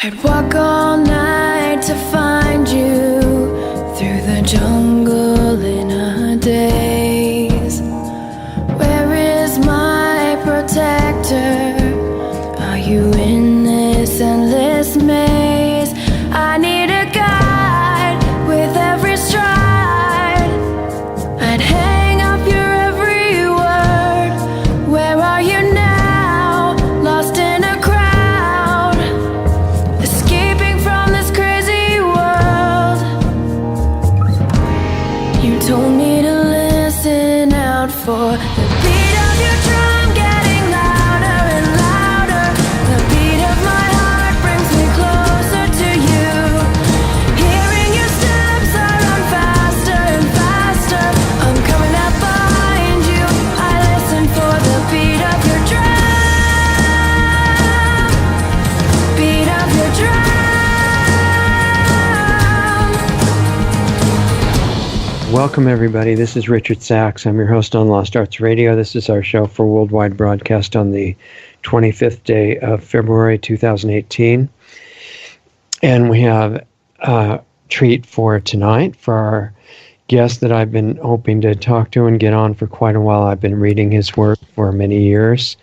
I'd walk all night to find you through the jungle in a daze. Where is my protector? Are you in this endless maze? I need a guide with every stride. I'd hang up your every word. Where are you now? Lost in a crowd, escaping from this crazy world. You told me to listen out for the beat of your drum getting louder and louder. The beat of my heart brings me closer to you. Hearing your steps, I run faster and faster. I'm coming up behind you. I listen for the beat of your drum. Beat of your drum. Welcome, everybody. This is Richard Sachs. I'm your host on Lost Arts Radio. This is our show for worldwide broadcast on the 25th day of February 2018. And we have a treat for tonight for our guest that I've been hoping to talk to and get on for quite a while. I've been reading his work for many years.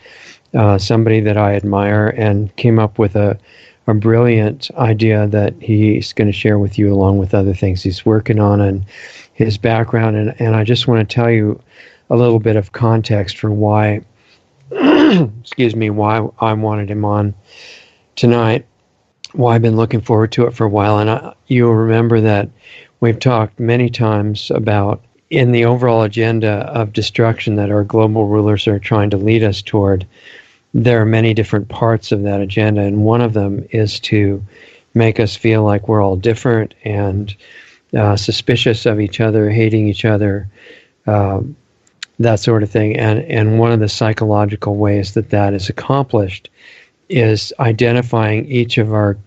Somebody that I admire, and came up with a brilliant idea that he's going to share with you, along with other things he's working on and his background. And I just want to tell you a little bit of context for why, excuse me, why I wanted him on tonight, why I've been looking forward to it for a while. And you'll remember that we've talked many times about, in the overall agenda of destruction that our global rulers are trying to lead us toward, there are many different parts of that agenda, and one of them is to make us feel like we're all different and suspicious of each other, hating each other, that sort of thing. And one of the psychological ways that that is accomplished is identifying each of our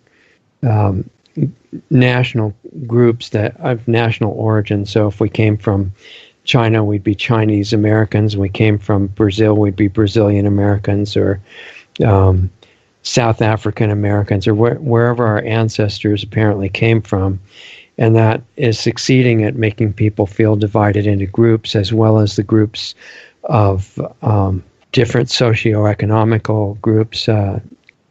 national groups that of national origin. So if we came from China, we'd be Chinese Americans. We came from Brazil, we'd be Brazilian Americans, or South African Americans, or wherever our ancestors apparently came from. And that is succeeding at making people feel divided into groups, as well as the groups of different socioeconomical groups,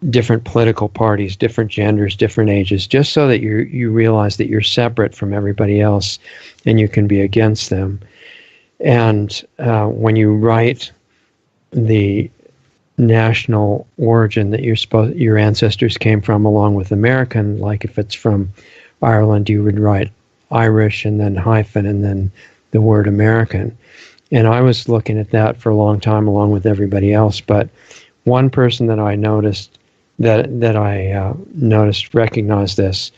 different political parties, different genders, different ages, just so that you realize that you're separate from everybody else and you can be against them. And when you write the national origin that your ancestors came from, along with American, like if it's from Ireland, you would write Irish and then hyphen and then the word American. And I was looking at that for a long time, along with everybody else. But one person that I noticed recognized this,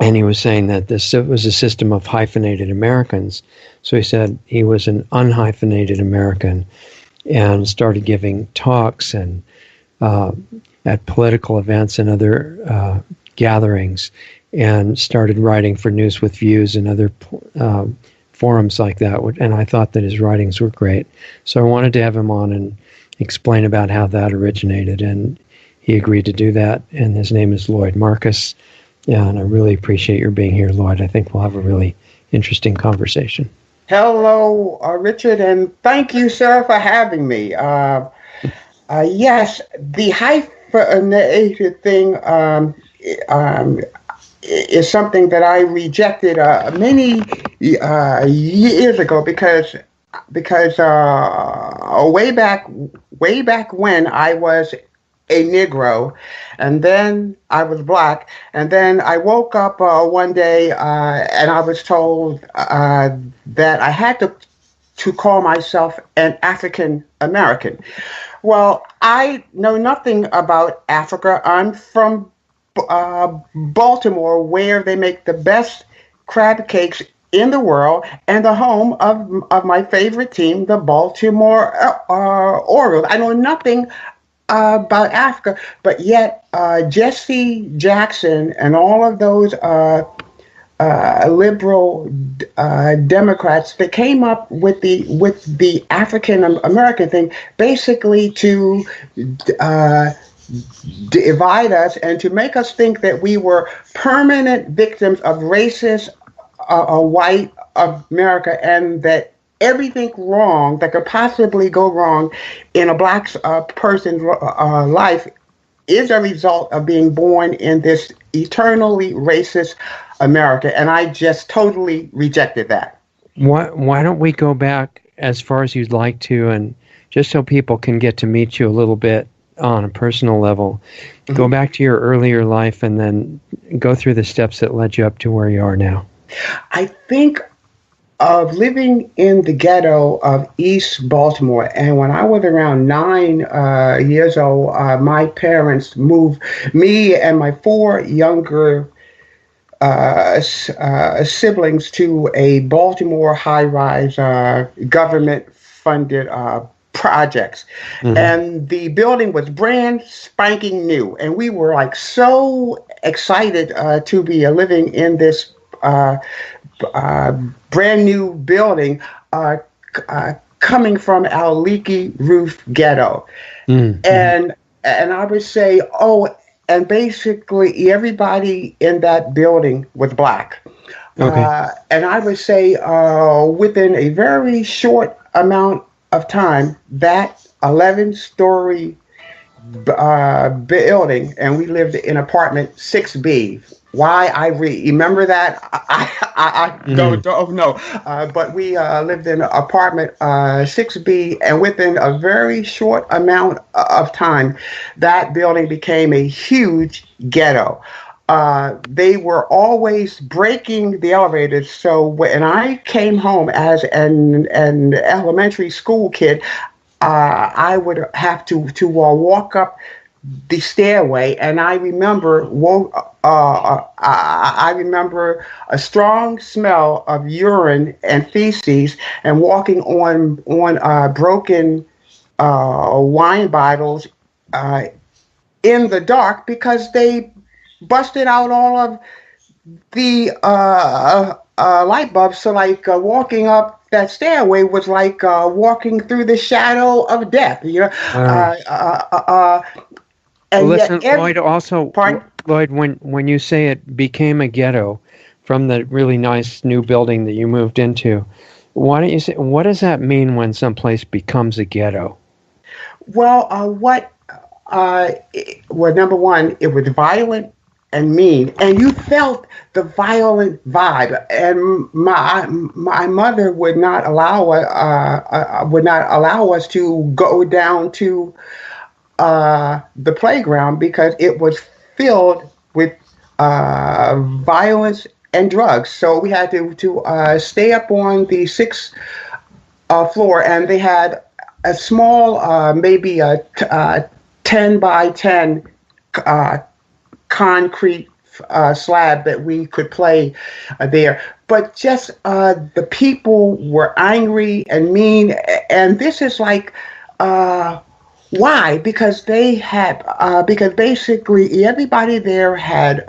and he was saying that this was a system of hyphenated Americans. So he said he was an unhyphenated American, and started giving talks and at political events and other gatherings, and started writing for News with Views and other forums like that. And I thought that his writings were great. So I wanted to have him on and explain about how that originated, and he agreed to do that. And his name is Lloyd Marcus. Yeah, and I really appreciate your being here, Lloyd. I think we'll have a really interesting conversation. Hello, Richard, and thank you, sir, for having me. Yes, the hyphenated thing is something that I rejected many years ago because way back when I was a Negro, and then I was black, and then I woke up one day and I was told that I had to call myself an African American. Well, I know nothing about Africa. I'm from Baltimore, where they make the best crab cakes in the world, and the home of my favorite team, the Baltimore Orioles. I know nothing about Africa, but yet Jesse Jackson and all of those liberal Democrats that came up with the African American thing, basically to divide us and to make us think that we were permanent victims of racist white America, and that everything wrong that could possibly go wrong in a black person's life is a result of being born in this eternally racist America. And I just totally rejected that. Why don't we go back as far as you'd like to, and just so people can get to meet you a little bit on a personal level, go back to your earlier life and then go through the steps that led you up to where you are now. I think of living in the ghetto of East Baltimore. And when I was around 9 years old, my parents moved me and my 4 younger siblings to a Baltimore high-rise government-funded projects. And the building was brand spanking new. And we were like so excited to be living in this brand new building coming from our leaky roof ghetto. And I would say, and basically everybody in that building was black. And I would say within a very short amount of time, that 11-story building, and we lived in apartment 6B. Why I remember that, I don't know. But we lived in apartment 6B, and within a very short amount of time, that building became a huge ghetto. They were always breaking the elevators. So when I came home as an elementary school kid, I would have to walk up the stairway, and I remember I remember a strong smell of urine and feces, and walking on broken wine bottles in the dark, because they busted out all of the light bulbs. So like walking up that stairway was like walking through the shadow of death, you know. And listen, yet Lloyd, also, Lloyd, when you say it became a ghetto from the really nice new building that you moved into, why don't you say, what does that mean when someplace becomes a ghetto? Well, number one, it was violent and mean, and you felt the violent vibe. And my mother would not allow us to go down to the playground because it was filled with violence and drugs. So we had to stay up on the 6th floor, and they had a small, maybe a 10 by 10 concrete slab that we could play there. But just the people were angry and mean, and this is like, why? Because they had, because basically everybody there had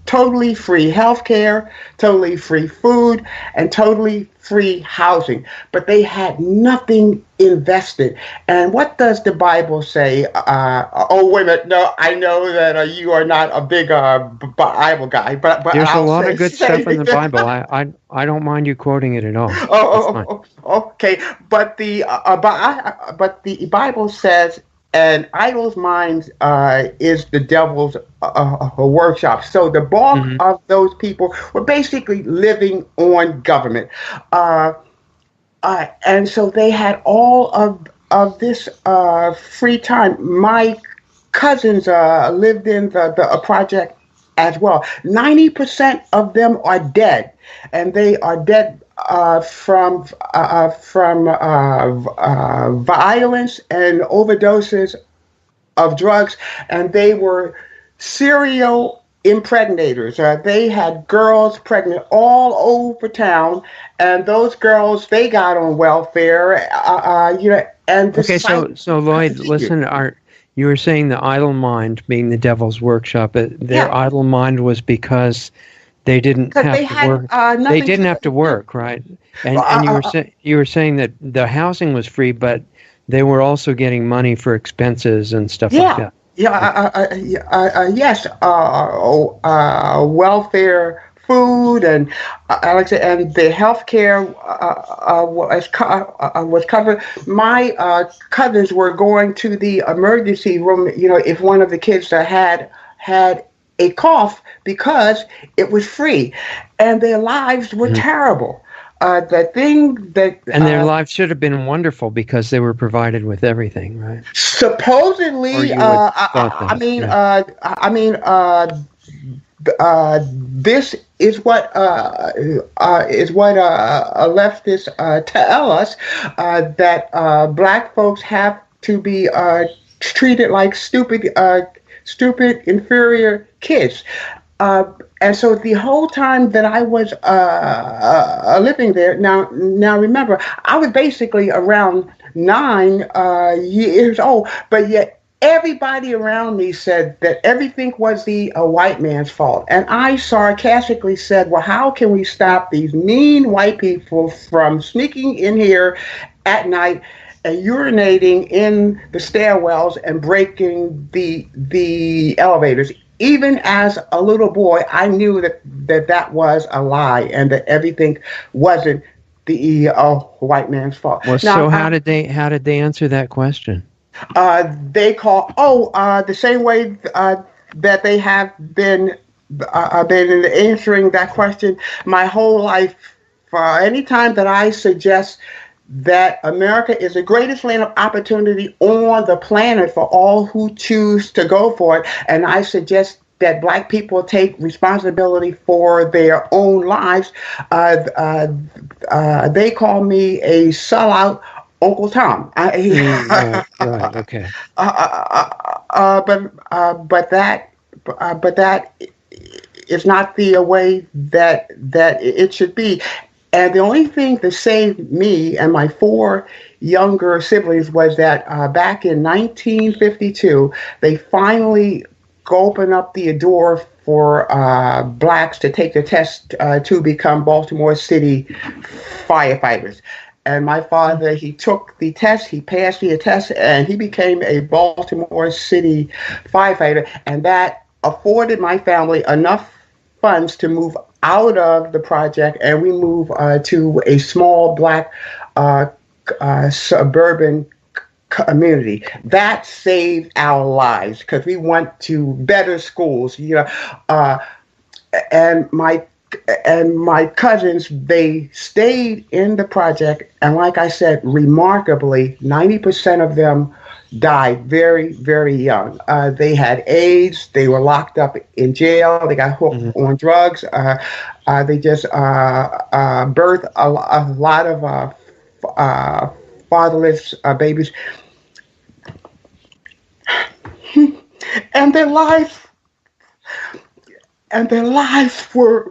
totally free healthcare, totally free food, and totally free housing. But they had nothing invested. And what does the Bible say? Oh, wait a minute. No, I know that you are not a big Bible guy, but there's I'll a lot of good stuff in the Bible. I don't mind you quoting it at all. Okay. But the Bible says, an idle's mind is the devil's workshop. So the bulk of those people were basically living on government. And so they had all of this free time. My cousins lived in the project as well. 90% of them are dead, and they are dead from violence and overdoses of drugs, and they were serial impregnators. They had girls pregnant all over town, and those girls, they got on welfare. And okay, so Lloyd, listen, you were saying the idle mind being the devil's workshop. Their idle mind was because they didn't have to work. They didn't have to work, right? And you were saying that the housing was free, but they were also getting money for expenses and stuff like that. Yes, welfare, food, and Alex, and the healthcare was covered. My cousins were going to the emergency room. If one of the kids had a cough, because it was free, and their lives were Mhm. terrible. The thing that And their lives should have been wonderful because they were provided with everything, right? Or supposedly, you would thought that, yeah. this is what leftists tell us, that black folks have to be treated like stupid inferior kids. And so the whole time that I was living there, now remember, I was basically around 9 years old, but yet everybody around me said that everything was the white man's fault. And I sarcastically said, well, how can we stop these mean white people from sneaking in here at night and urinating in the stairwells and breaking the elevators? Even as a little boy, I knew that was a lie, and that everything wasn't the white man's fault. Well, Now, so how did they answer that question? they call the same way that they have been answering that question my whole life. For any time that I suggest that America is the greatest land of opportunity on the planet for all who choose to go for it, and I suggest that black people take responsibility for their own lives, they call me a sellout Uncle Tom. Right, okay. But that is not the way that it should be. And the only thing that saved me and my four younger siblings was that back in 1952, they finally opened up the door for blacks to take the test to become Baltimore City firefighters. And my father, he took the test, he passed the test, and he became a Baltimore City firefighter. And that afforded my family enough funds to move out of the project, and we moved to a small black suburban community. That saved our lives because we went to better schools, and my cousins, they stayed in the project, and like I said, remarkably 90% of them died very, very young. They had AIDS, they were locked up in jail, they got hooked on drugs, they just birthed a lot of fatherless babies, and their lives were,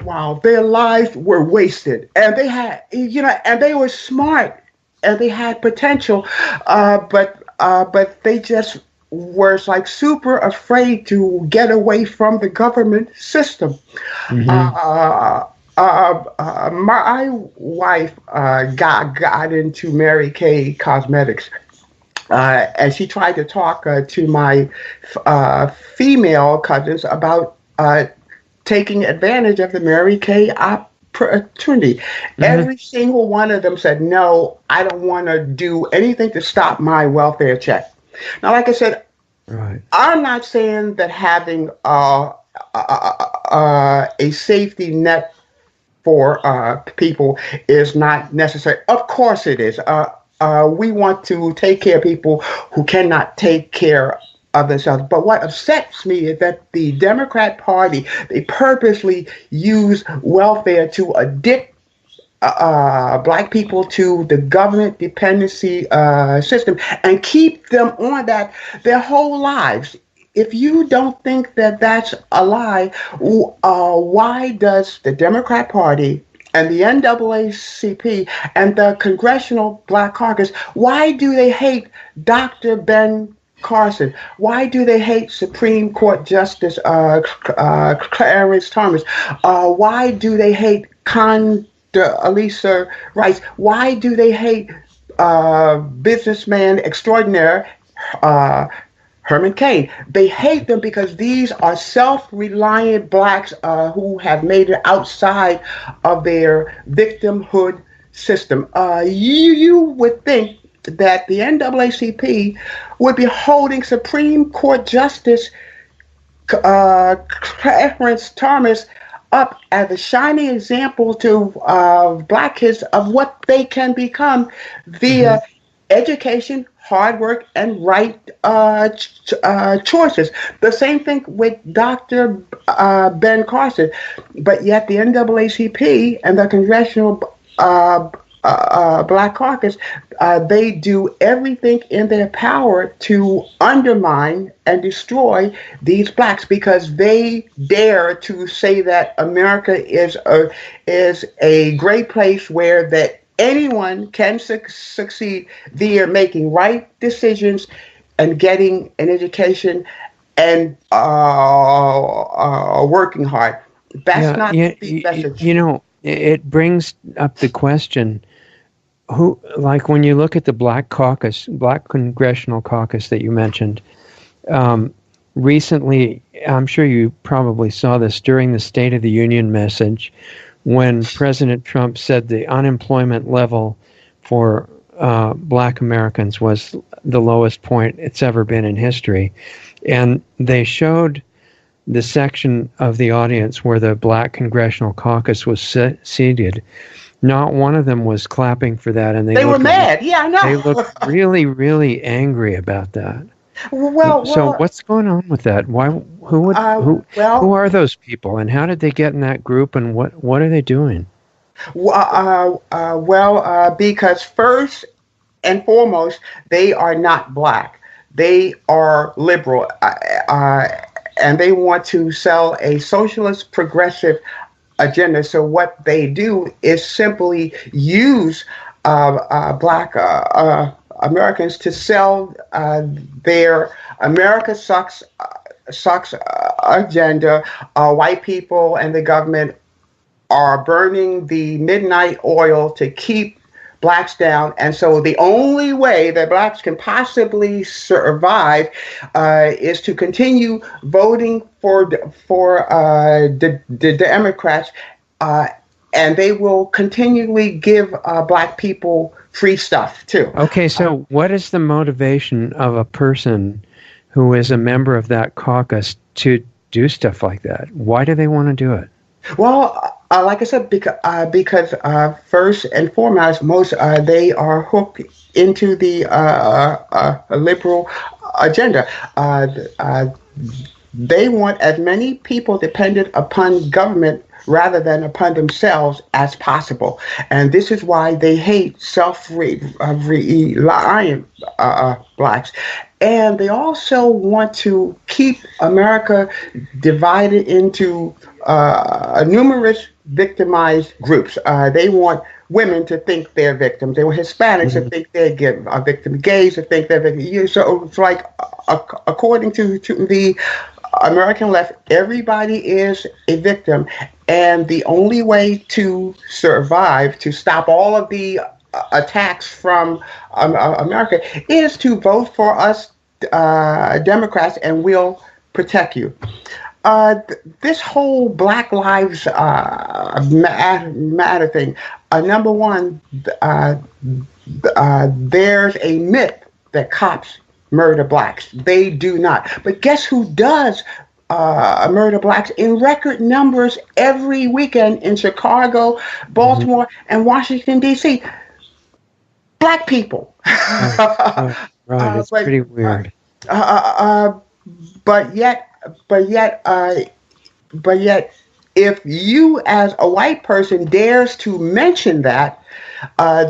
wow, their lives were wasted, and they had, and they were smart, and they had potential, but they just were like super afraid to get away from the government system. My wife got into Mary Kay Cosmetics. And she tried to talk to my female cousins about taking advantage of the Mary Kay opportunity. Every single one of them said, no, I don't want to do anything to stop my welfare check. Now, like I said, right. I'm not saying that having a safety net for people is not necessary. Of course it is. We want to take care of people who cannot take care of themselves. But what upsets me is that the Democrat Party, they purposely use welfare to addict black people to the government dependency system and keep them on that their whole lives. If you don't think that that's a lie, why does the Democrat Party and the NAACP and the Congressional Black Caucus, why do they hate Dr. Ben Carson? Why do they hate Supreme Court Justice Clarence Thomas? Why do they hate Condoleezza Rice? Why do they hate businessman extraordinaire Herman Cain. They hate them because these are self-reliant blacks who have made it outside of their victimhood system. You would think that the NAACP would be holding Supreme Court Justice Clarence Thomas up as a shining example to black kids of what they can become via education, hard work, and right choices. The same thing with Dr. Ben Carson. But yet the NAACP and the Congressional Black Caucus, they do everything in their power to undermine and destroy these blacks because they dare to say that America is a great place where that anyone can succeed via making right decisions and getting an education and working hard. That's not the message. You know, it brings up the question, who, like when you look at the Black Congressional Caucus that you mentioned, recently, I'm sure you probably saw this during the State of the Union message, when President Trump said the unemployment level for Black Americans was the lowest point it's ever been in history. And they showed the section of the audience where the Black Congressional Caucus was seated. Not one of them was clapping for that, and they were mad. Yeah, I know. They looked really, really angry about that. Well, so what's going on with that? Why? Who are those people, and how did they get in that group, and what are they doing? Because first and foremost, they are not black. They are liberal, and they want to sell a socialist progressive agenda. So what they do is simply use black Americans to sell their America sucks agenda. White people and the government are burning the midnight oil to keep blacks down, and so the only way that blacks can possibly survive is to continue voting for the Democrats, and they will continually give black people free stuff too. Okay, so what is the motivation of a person who is a member of that caucus to do stuff like that? Why do they want to do it? Well, like I said, because first and foremost, they are hooked into the liberal agenda. They want as many people dependent upon government rather than upon themselves as possible. And this is why they hate self-reliant blacks. And they also want to keep America divided into numerous victimized groups. They want women to think they're victims. They want Hispanics to think they're victims. Gays to think they're victims. So it's like, according to the American left, everybody is a victim. And the only way to survive, to stop all of the attacks from America, is to vote for us Democrats, and we'll protect you. This whole Black Lives Matter thing, number one, there's a myth that cops murder blacks. They do not. But guess who does murder blacks in record numbers every weekend in Chicago, Baltimore, and Washington, D.C.? Black people. Right. It's pretty weird. But yet, if you as a white person dares to mention that,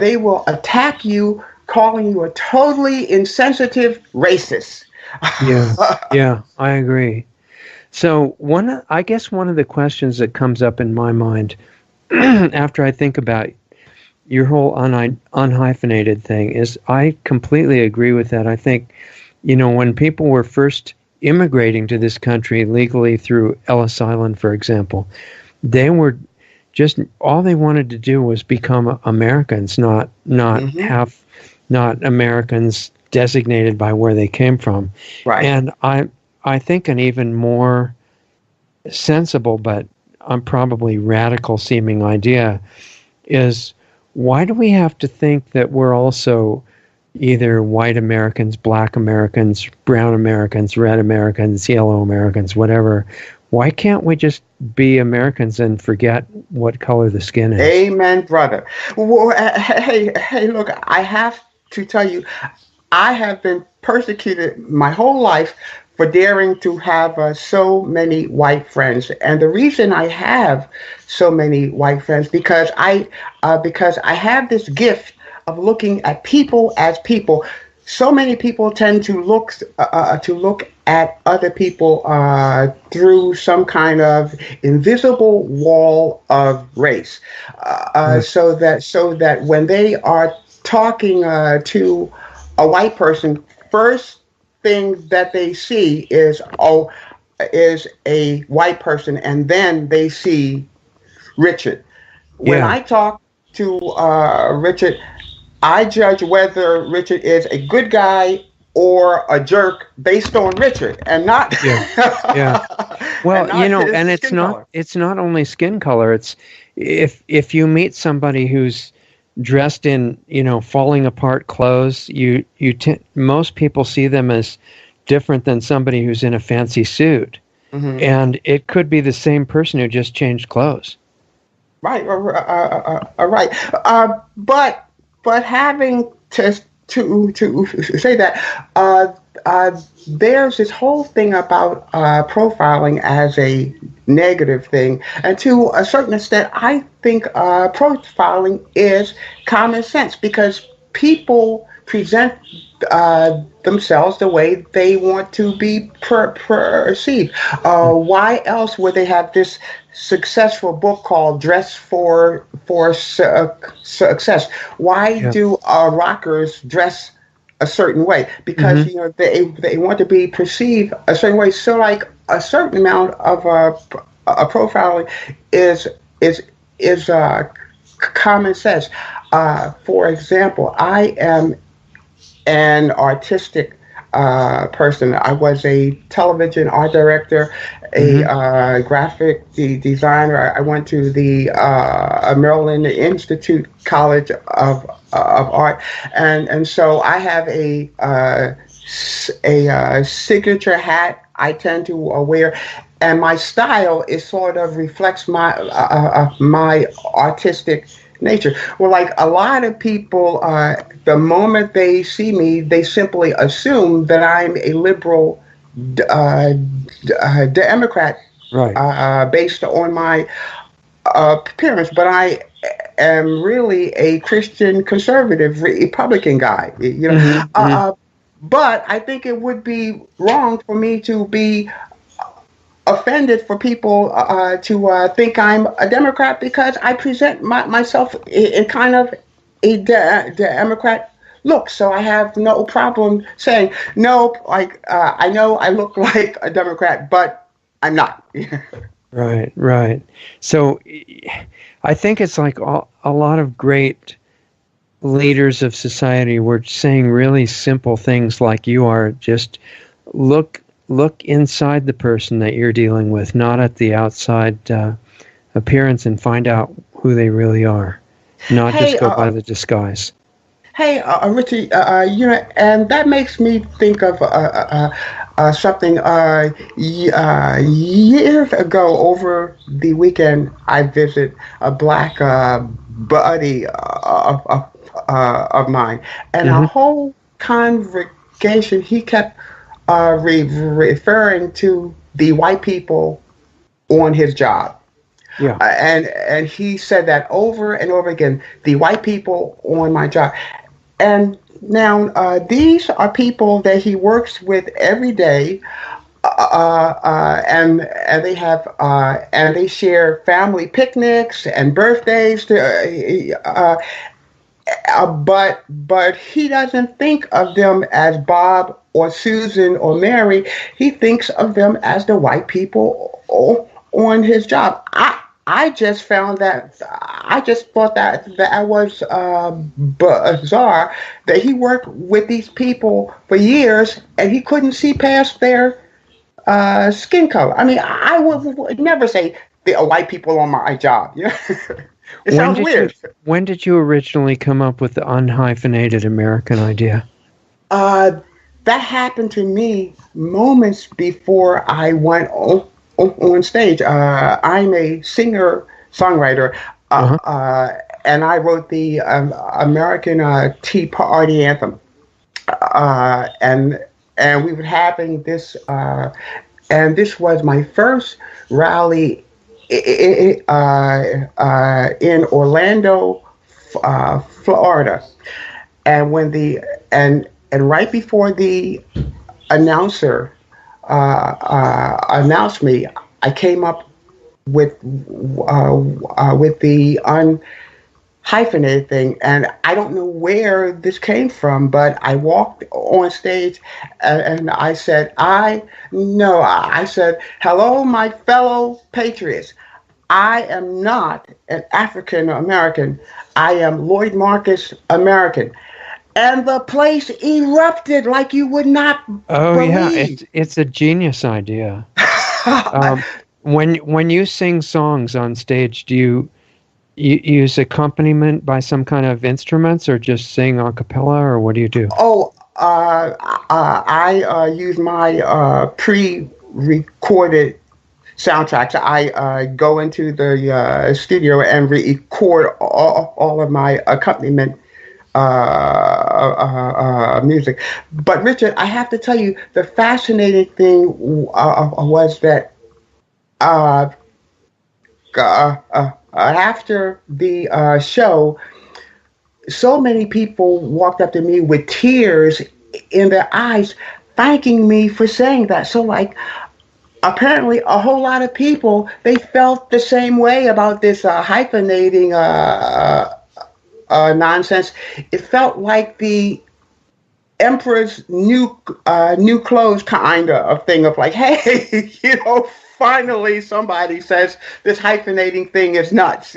they will attack you, calling you a totally insensitive racist. Yeah, I agree. So I guess one of the questions that comes up in my mind after I think about your whole unhyphenated thing is I completely agree with that. I think, when people were first immigrating to this country legally through Ellis Island, for example, they were just, all they wanted to do was become Americans, not Americans designated by where they came from. Right. And I think an even more sensible, but probably radical seeming idea is, why do we have to think that we're also either white Americans, black Americans, brown Americans, red Americans, yellow Americans, whatever? Why can't we just be Americans and forget what color the skin is? Amen, brother. Well, hey, look, I have to tell you, I have been persecuted my whole life for daring to have so many white friends, and the reason I have so many white friends because I have this gift of looking at people as people. So many people tend to look at other people through some kind of invisible wall of race, so that when they are talking to a white person, first thing that they see is a white person, and then they see Richard. When I talk to Richard, I judge whether Richard is a good guy or a jerk based on Richard, and not Well, and it's not only skin color. It's if you meet somebody who's dressed in falling apart clothes, most people see them as different than somebody who's in a fancy suit, and it could be the same person who just changed clothes. Right, right. But having to say that, there's this whole thing about profiling as a negative thing, and to a certain extent, I think profiling is common sense, because people present themselves the way they want to be perceived. Why else would they have this successful book called Dress for Success? Why do rockers dress a certain way? Because they want to be perceived a certain way. So like a certain amount of profiling is common sense. For example, I am an artistic person. I was a television art director, a graphic designer. I went to the Maryland Institute College of Art, and so I have a signature hat I tend to wear, and my style is sort of reflects my artistic nature. Well, like a lot of people, the moment they see me, they simply assume that I'm a liberal Democrat, right? Based on my appearance, but I am really a Christian conservative Republican guy. But I think it would be wrong for me to be offended for people to think I'm a Democrat, because I present myself in kind of a Democrat look. So I have no problem saying, no, like I know I look like a Democrat, but I'm not. Right. So I think it's like a lot of great leaders of society were saying really simple things like you are. Just look inside the person that you're dealing with, not at the outside appearance, and find out who they really are, not just go by the disguise. Hey, Richie, and that makes me think of something. Years ago, over the weekend, I visited a black buddy of mine, and a whole congregation, he kept referring to the white people on his job. Yeah. And he said that over and over again, the white people on my job. And now these are people that he works with every day, and they have and they share family picnics and birthdays. But he doesn't think of them as Bob or Susan or Mary. He thinks of them as the white people on his job. I just found that I just thought that was bizarre that he worked with these people for years and he couldn't see past their skin color. I mean, I would never say the white people on my job. You know? It When sounds did you weird. when did you originally come up with the unhyphenated American idea? Uh, that happened to me moments before I went on stage. I'm a singer songwriter, Uh-huh. and I wrote the American Tea Party anthem. And we were having this, and this was my first rally in Orlando, Florida. And when the and right before the announcer announced me, I came up with the unhyphenated thing, and I don't know where this came from, but I walked on stage and I said, I said, hello, my fellow patriots. I am not an African American. I am Lloyd Marcus American. And the place erupted like you would not Oh yeah, believe. it's a genius idea. Um, when you sing songs on stage, do you use accompaniment by some kind of instruments, or just sing a cappella, or what do you do? Oh, I use my pre-recorded soundtracks. I go into the studio and record all of my accompaniment music. But Richard, I have to tell you, the fascinating thing was that uh, after the show, so many people walked up to me with tears in their eyes, thanking me for saying that. So, like, apparently, a whole lot of people they felt the same way about this hyphenating nonsense. It felt like the emperor's new clothes kind of thing of like, hey, finally somebody says this hyphenating thing is nuts.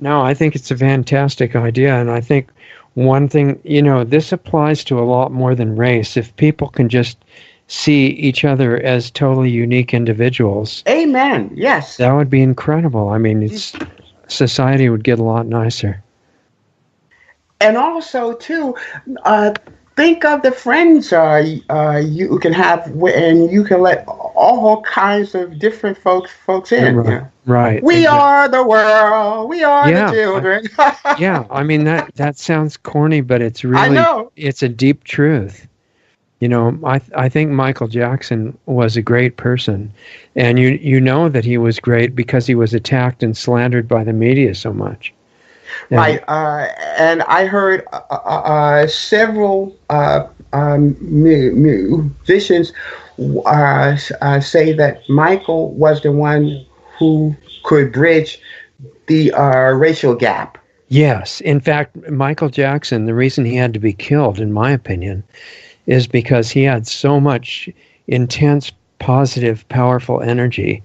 No, I think it's a fantastic idea, and I think one thing, this applies to a lot more than race. If people can just see each other as totally unique individuals, Amen. Yes. that would be incredible. I mean, society would get a lot nicer. And also, too, think of the friends you can have, and you can let all kinds of different folks in. Right. Right. We Exactly. are the world. We are the Yeah. children. Yeah. I mean, that sounds corny, but it's I really, know. it's a deep truth. I think Michael Jackson was a great person, and you know that he was great because he was attacked and slandered by the media so much. And Right. And I heard several musicians say that Michael was the one who could bridge the racial gap. yes, in fact, Michael Jackson, the reason he had to be killed, in my opinion, is because he had so much intense, positive, powerful energy.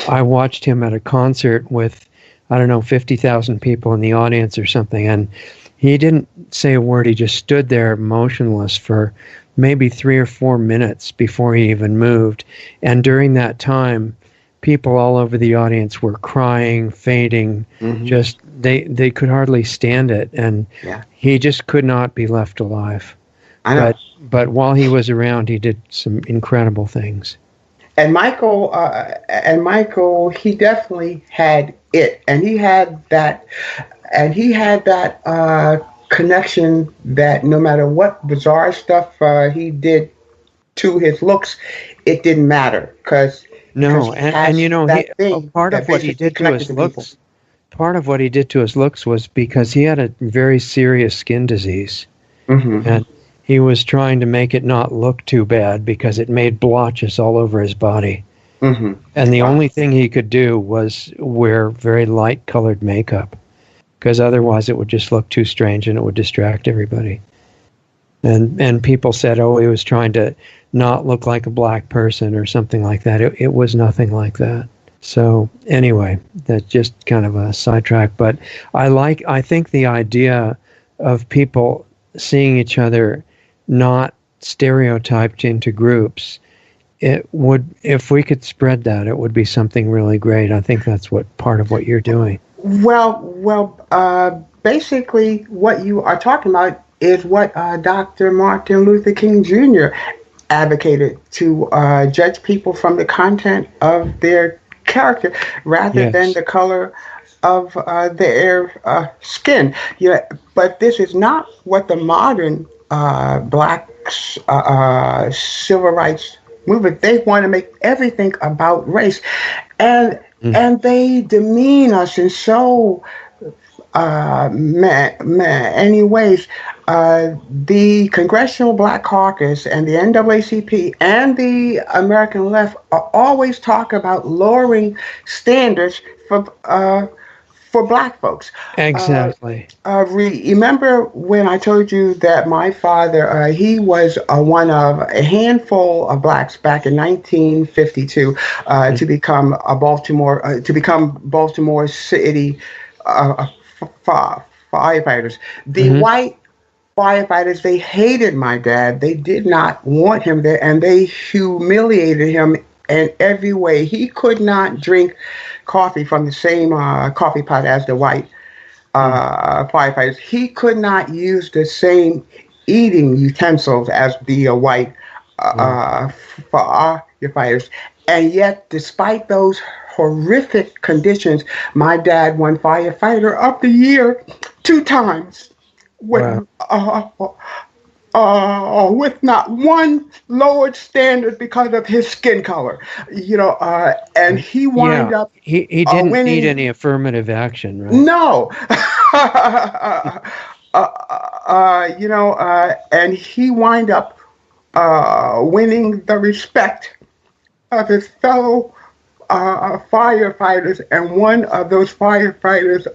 I watched him at a concert with, I don't know, 50,000 people in the audience or something, and he didn't say a word. He just stood there motionless for maybe 3 or 4 minutes before he even moved. And during that time, people all over the audience were crying, fainting, just they could hardly stand it, and Yeah, he just could not be left alive. I know. But while he was around, he did some incredible things. And Michael, he definitely had it, and he had that connection that no matter what bizarre stuff he did to his looks, it didn't matter because No, he and has he that thing part that of what he basically did to connected his to people. looks, part of what he did to his looks was because he had a very serious skin disease, Hmm. and he was trying to make it not look too bad because it made blotches all over his body. Hmm. And the Wow. only thing he could do was wear very light colored makeup, because otherwise it would just look too strange and it would distract everybody. And people said, oh, he was trying to not look like a black person or something like that. It was nothing like that. So anyway, that's just kind of a sidetrack, but I think the idea of people seeing each other not stereotyped into groups, it would, if we could spread that, it would be something really great. I think that's what part of what you're doing. Basically, what you are talking about is what Dr. Martin Luther King Jr. advocated to judge people from the content of their character rather than Yes. the color of their skin. Yeah, but this is not what the modern black civil rights movement. They want to make everything about race, and Mm. and they demean us in so anyways, the Congressional Black Caucus and the NAACP and the American left are always talk about lowering standards for black folks. Exactly. Remember when I told you that my father, he was one of a handful of blacks back in 1952 Mm. to become Baltimore City firefighters. The Hmm. white firefighters, they hated my dad. They did not want him there, and they humiliated him in every way. He could not drink coffee from the same coffee pot as the white Mm. firefighters. He could not use the same eating utensils as the white Wow. firefighters. And yet, despite those horrific conditions, my dad won firefighter of the year 2 times Wow. with with not one lowered standard because of his skin color. And he wind Yeah. up He didn't need winning. any affirmative action, right? No. And he wind up winning the respect of his fellow firefighters, and one of those firefighters,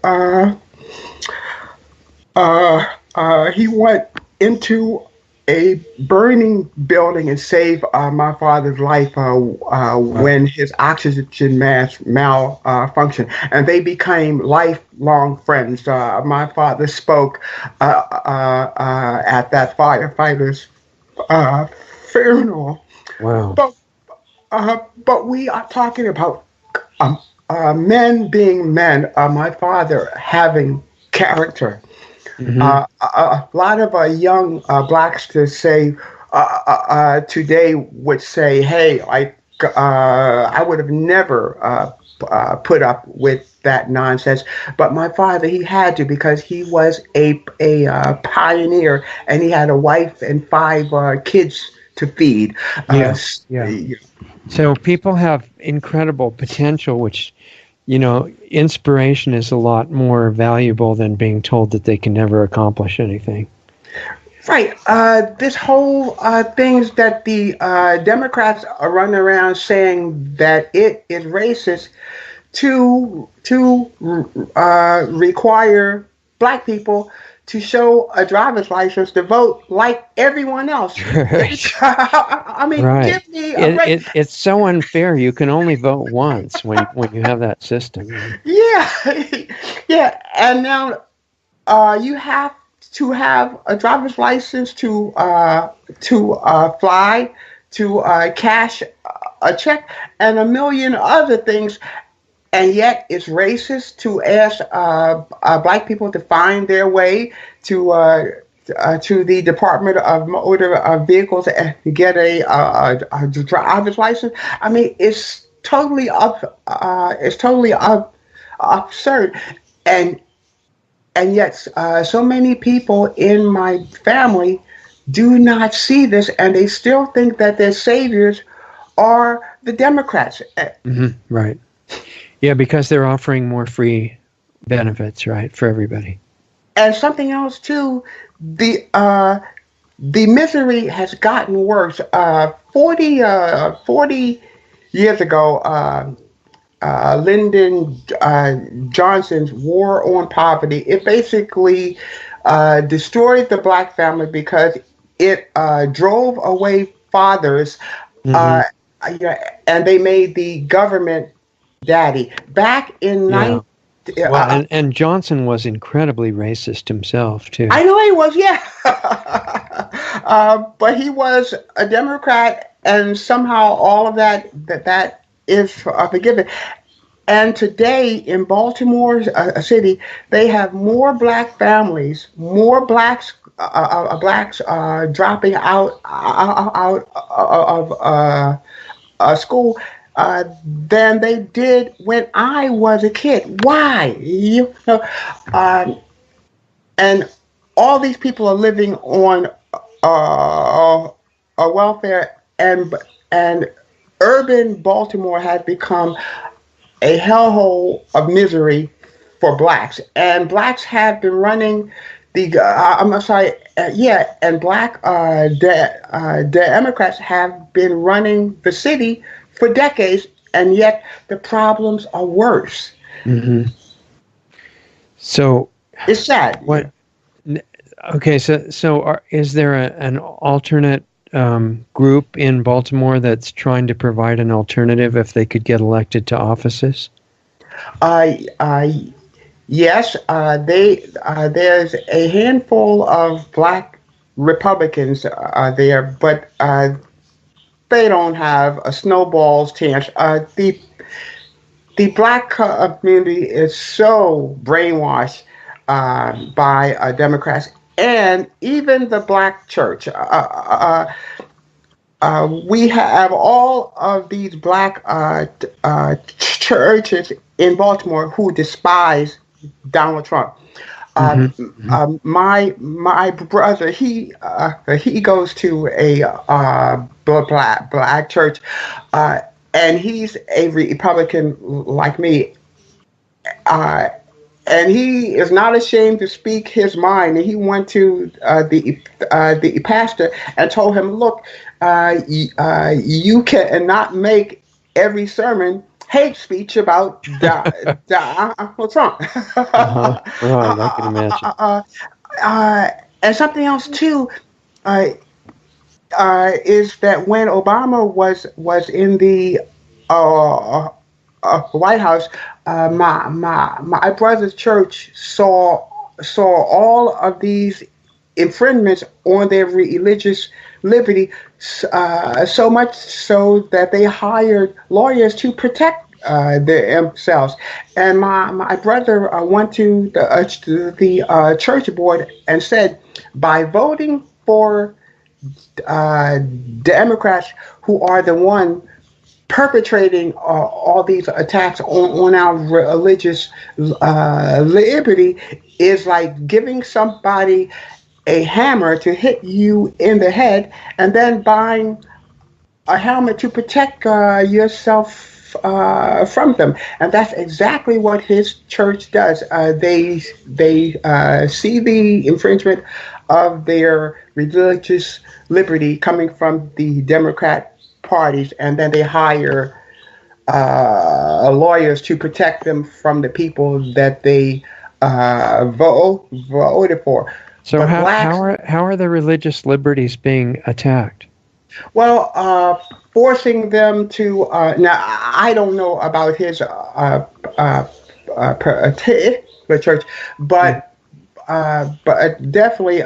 he went into a burning building and saved my father's life Wow. when his oxygen mask malfunctioned, and they became lifelong friends. My father spoke at that firefighter's uh, funeral. Wow. But but we are talking about um, men being men. My father having character. Hmm. A lot of young blacks to say today would say, "Hey, I would have never put up with that nonsense." But my father, he had to because he was a pioneer, and he had a wife and 5 kids to feed. Yeah. Yeah. So people have incredible potential, which, inspiration is a lot more valuable than being told that they can never accomplish anything. Right. This whole things that the Democrats are running around saying that it is racist to require black people to show a driver's license to vote like everyone else. Right. I mean, Right. give me a break. It's so unfair. You can only vote once when you have that system. Yeah, yeah. And now you have to have a driver's license to fly, to cash a check, and a million other things. And yet, it's racist to ask black people to find their way to the Department of Motor Vehicles and get a driver's license. I mean, it's totally absurd, and yet so many people in my family do not see this, and they still think that their saviors are the Democrats. Hmm. Right. Yeah, because they're offering more free benefits, right, for everybody. And something else too, the misery has gotten worse. 40 years ago, Lyndon Johnson's War on Poverty, it basically destroyed the black family because it drove away fathers, Hmm. uh, yeah, and they made the government daddy. Back in Yeah. 19... Well, and Johnson was incredibly racist himself, too. I know he was, yeah. But he was a Democrat, and somehow all of that is forgiven. And today in Baltimore City, they have more black families, more blacks dropping out of school than they did when I was a kid. Why? Um, and all these people are living on welfare, and urban Baltimore has become a hellhole of misery for blacks, and blacks have been running the. I'm sorry, yeah, and black Democrats have been running the city for decades, and yet the problems are worse. Hmm. So, It's sad. what? Okay, is there an alternate group in Baltimore that's trying to provide an alternative if they could get elected to offices? Uh, uh, yes, there's a handful of black Republicans there, but they don't have a snowball's chance. The black community is so brainwashed by Democrats, and even the black church. We have all of these black churches in Baltimore who despise Donald Trump. Hmm. Hmm. My brother, he goes to a black church, and he's a Republican like me. Uh, and he is not ashamed to speak his mind. And he went to the pastor and told him, "Look, you cannot make every sermon hate speech about Donald Trump." Uh-huh. Right, I can imagine. And something else too uh, is that when Obama was in the White House, my brother's church saw all of these infringements on their religious liberty, so much so that they hired lawyers to protect themselves. And my brother went to the church board and said, by voting for Democrats who are the one perpetrating all these attacks on our religious liberty, is like giving somebody a hammer to hit you in the head and then buying a helmet to protect yourself from them. And that's exactly what his church does. They see the infringement of their religious liberty coming from the Democrat parties, and then they hire lawyers to protect them from the people that they voted for. So But blacks, how are the religious liberties being attacked? well, forcing them to. Now, I don't know about his particular church, but definitely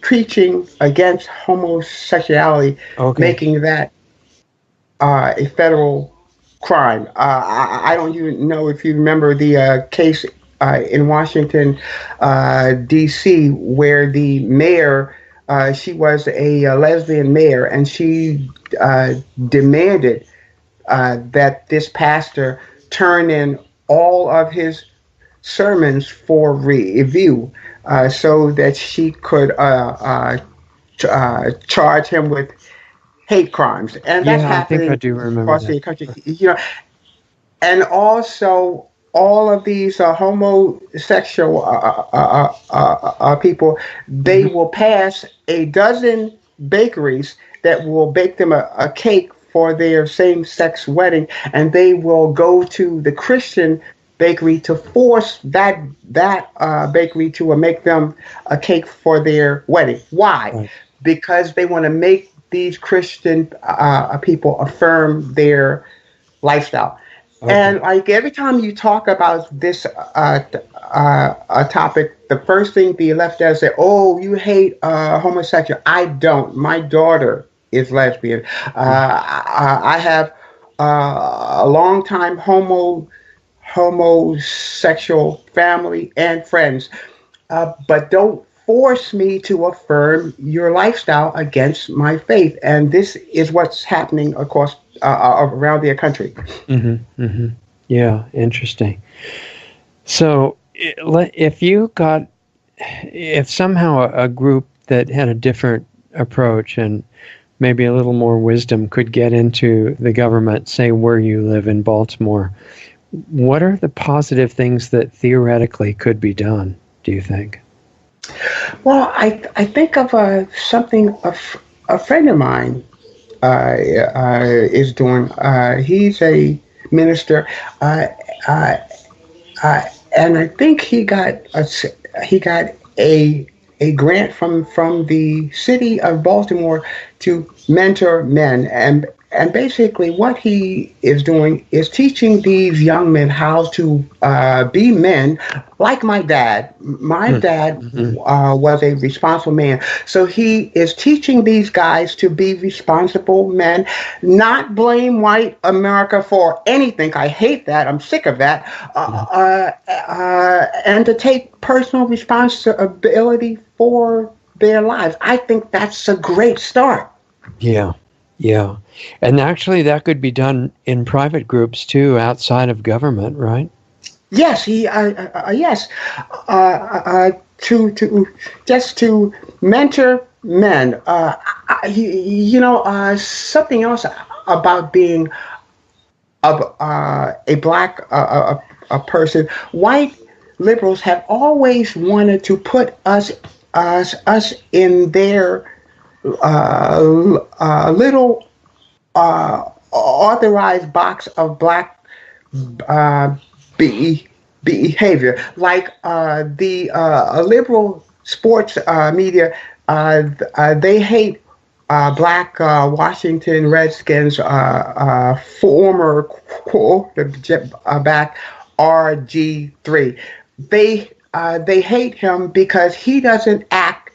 preaching against homosexuality, Okay. making that a federal crime. I don't even know if you remember the case in Washington, D.C., where the mayor, she was a lesbian mayor, and she demanded that this pastor turn in all of his sermons for review, so that she could charge him with hate crimes. And that's Yeah, I think I happening do remember across that. the country. And also all of these homosexual people, they Hmm. will pass a dozen bakeries that will bake them a cake for their same-sex wedding, and they will go to the Christian bakery to force that bakery to make them a cake for their wedding. Why? Right. Because they want to make these Christian people affirm their lifestyle. Okay. And like every time you talk about this topic, the first thing the left does say, "Oh, you hate homosexual." I don't. My daughter is lesbian. I have a long time homosexual family and friends, but don't force me to affirm your lifestyle against my faith. And this is what's happening across around the country. Mm-hmm. Mm-hmm. Yeah, interesting. So, if you got, if somehow a group that had a different approach and maybe a little more wisdom could get into the government, say where you live in Baltimore, what are the positive things that theoretically could be done, do you think? Well, I think of something a friend of mine is doing. He's a minister, uh, uh, uh, and I think he got a grant from the city of Baltimore to mentor men, and basically what he is doing is teaching these young men how to be men, like my dad. My dad Mm-hmm. was a responsible man, so he is teaching these guys to be responsible men, not blame white America for anything. I hate that. I'm sick of that. And to take personal responsibility for their lives. I think that's a great start. Yeah, yeah. And actually, that could be done in private groups too, outside of government, right? Yes, yes, to just to mentor men. Something else about being a black a person. White liberals have always wanted to put us in their little authorized box of black uh, be, behavior, like the liberal sports media. They hate black Washington Redskins former quarterback RG3. They hate him because he doesn't act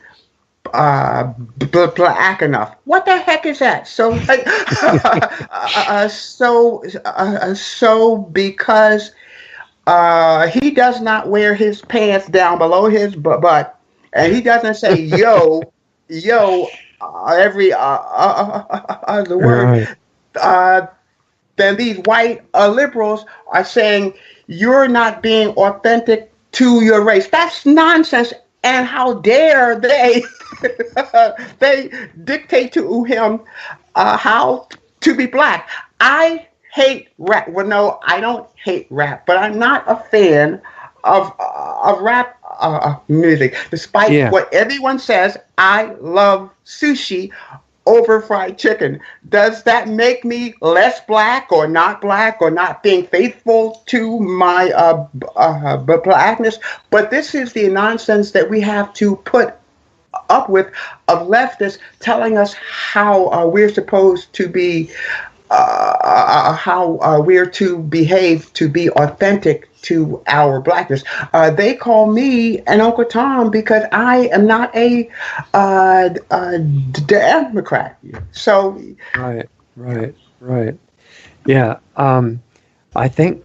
black enough. What the heck is that? So, so because he does not wear his pants down below his butt, and he doesn't say yo, every other word. Right. Uh, then these white liberals are saying you're not being authentic to your race. That's nonsense. And how dare they they dictate to him how to be black? I hate rap. Well, no, I don't hate rap, but I'm not a fan of rap music. Despite Yeah. what everyone says, I love sushi over fried chicken. Does that make me less black or not being faithful to my blackness? But this is the nonsense that we have to put up with of leftists telling us how we're supposed to be, how we're to behave to be authentic to our blackness. They call me an Uncle Tom because I am not a Democrat. So, Right. Right. Right. Yeah. I think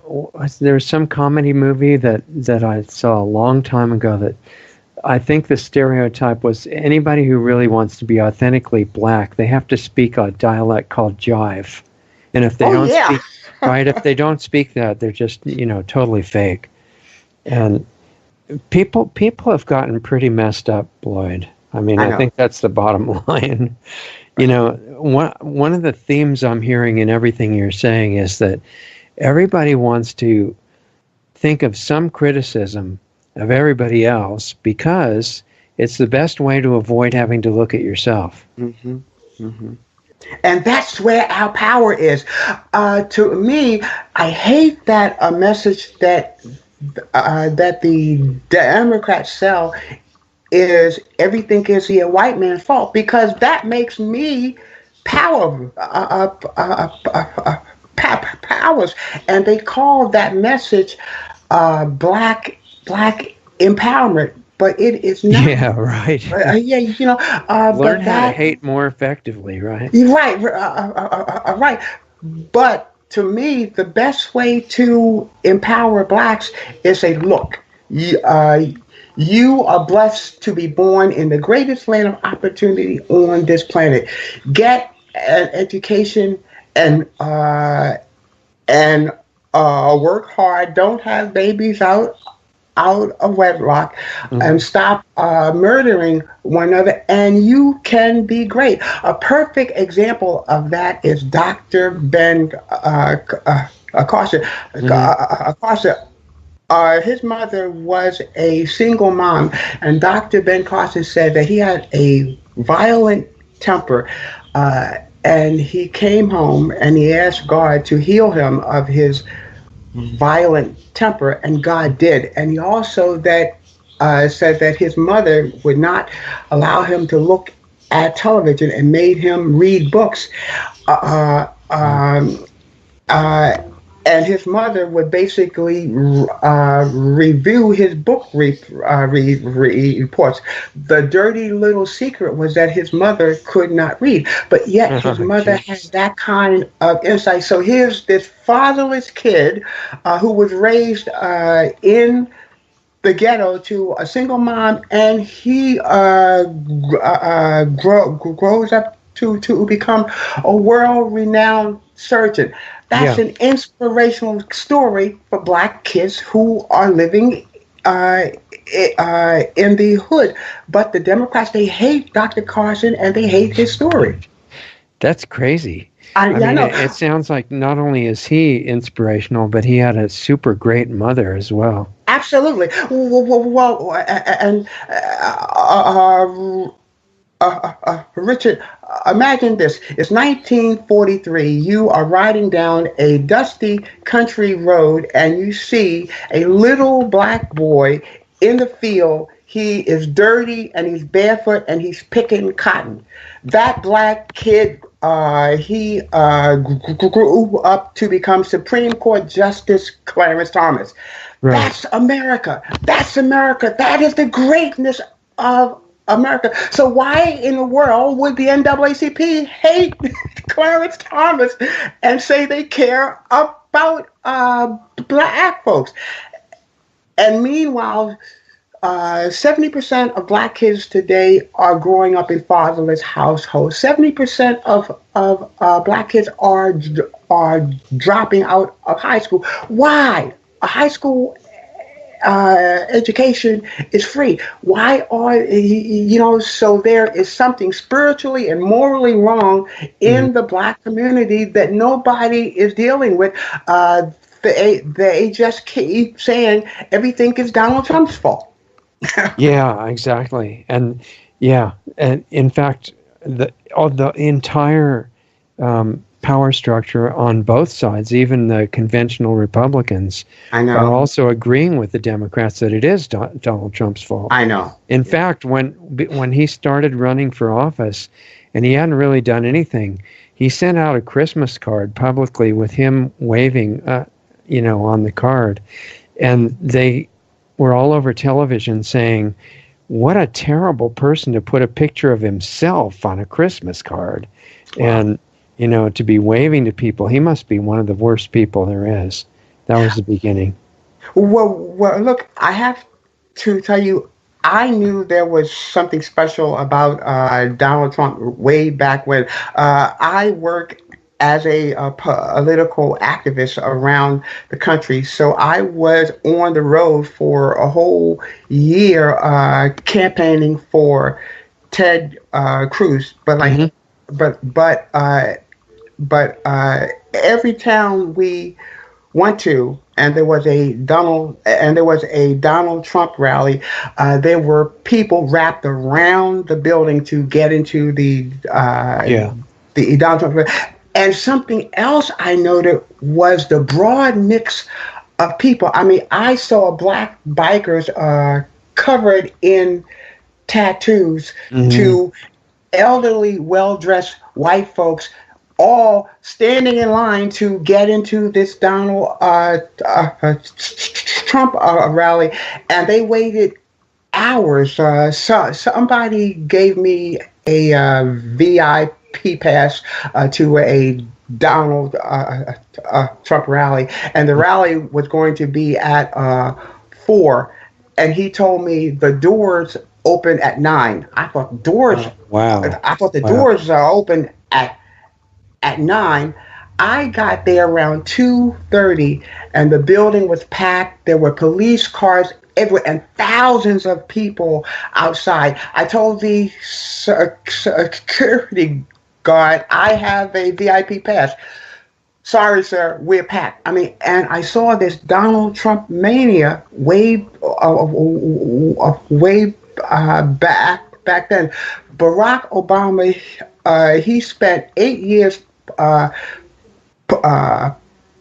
there's some comedy movie that I saw a long time ago that I think the stereotype was anybody who really wants to be authentically black, they have to speak a dialect called jive. And if they oh don't yeah, speak, right, if they don't speak that, they're just, totally fake. And people have gotten pretty messed up, Lloyd. I mean, I I know. think that's the bottom line. One of the themes I'm hearing in everything you're saying is that everybody wants to think of some criticism of everybody else because it's the best way to avoid having to look at yourself. hmm hmm And that's where our power is. To me, I hate that a message that the Democrats sell is everything is the white man's fault because that makes me power, powers, and they call that message black empowerment, but it is not. Yeah, right. Yeah, Learn but how to that hate more effectively, right? you're right, right. But to me, the best way to empower blacks is say, look, you are blessed to be born in the greatest land of opportunity on this planet. Get an education and and work hard. Don't have babies out of wedlock, and Mhm. stop murdering one another, and you can be great. A perfect example of that is Dr. Ben Carson. Mhm. Carson. His mother was a single mom, and Dr. Ben Carson said that he had a violent temper. And he came home and he asked God to heal him of his violent temper, and God did. And he also said that his mother would not allow him to look at television and made him read books. Uh, Wow. uh, and his mother would basically review his book reports. The dirty little secret was that his mother could not read, but yet his Oh, mother had jeez. that kind of insight. So here's this fatherless kid who was raised in the ghetto to a single mom, and he grows up to become a world-renowned surgeon. That's Yeah. an inspirational story for black kids who are living uh, in the hood. But the Democrats, they hate Dr. Carson and they hate his story. That's crazy. I Yeah, I mean, know. it sounds like not only is he inspirational, but he had a super great mother as well. Absolutely. Well, and Richard, imagine this. It's 1943. You are riding down a dusty country road and you see a little black boy in the field. He is dirty and he's barefoot and he's picking cotton. That black kid, he grew up to become Supreme Court Justice Clarence Thomas. Right. That's America. That's America. That is the greatness of America. So why in the world would the NAACP hate Clarence Thomas and say they care about black folks? And meanwhile, 70% of black kids today are growing up in fatherless households. 70% of black kids are dropping out of high school. Why? A high school education is free. Why are so there is something spiritually and morally wrong Mhm. in the black community that nobody is dealing with. They just keep saying everything is Donald Trump's fault. Yeah, exactly. And yeah, and in fact, the entire power structure on both sides, even the conventional Republicans, I are know. also agreeing with the Democrats that it is Donald Trump's fault. I know. In fact, when he started running for office, and he hadn't really done anything, he sent out a Christmas card publicly with him waving, on the card, and they were all over television saying, "What a terrible person to put a picture of himself on a Christmas card," Wow. and to be waving to people. He must be one of the worst people there is. That was the beginning. Well, look, I have to tell you, I knew there was something special about Donald Trump way back when. I work as a political activist around the country, so I was on the road for a whole year campaigning for Ted Cruz. But like, Hmm. but every town we went to, and there was a Donald Trump rally. There were people wrapped around the building to get into Yeah. the Donald Trump. And something else I noted was the broad mix of people. I mean, I saw black bikers covered in tattoos Hmm. to elderly, well dressed white folks all standing in line to get into this Donald Trump rally, and they waited hours. Somebody gave me a VIP pass to a Donald Trump rally, and the rally was going to be at 4, and he told me the doors open at 9. I thought doors. Wow. I thought the doors are open at 9. I got there around 2:30, and the building was packed. There were police cars everywhere and thousands of people outside. I told the security guard, I have a VIP pass. Sorry, sir, we're packed. I mean, and I saw this Donald Trump mania way back then. Barack Obama, he spent 8 years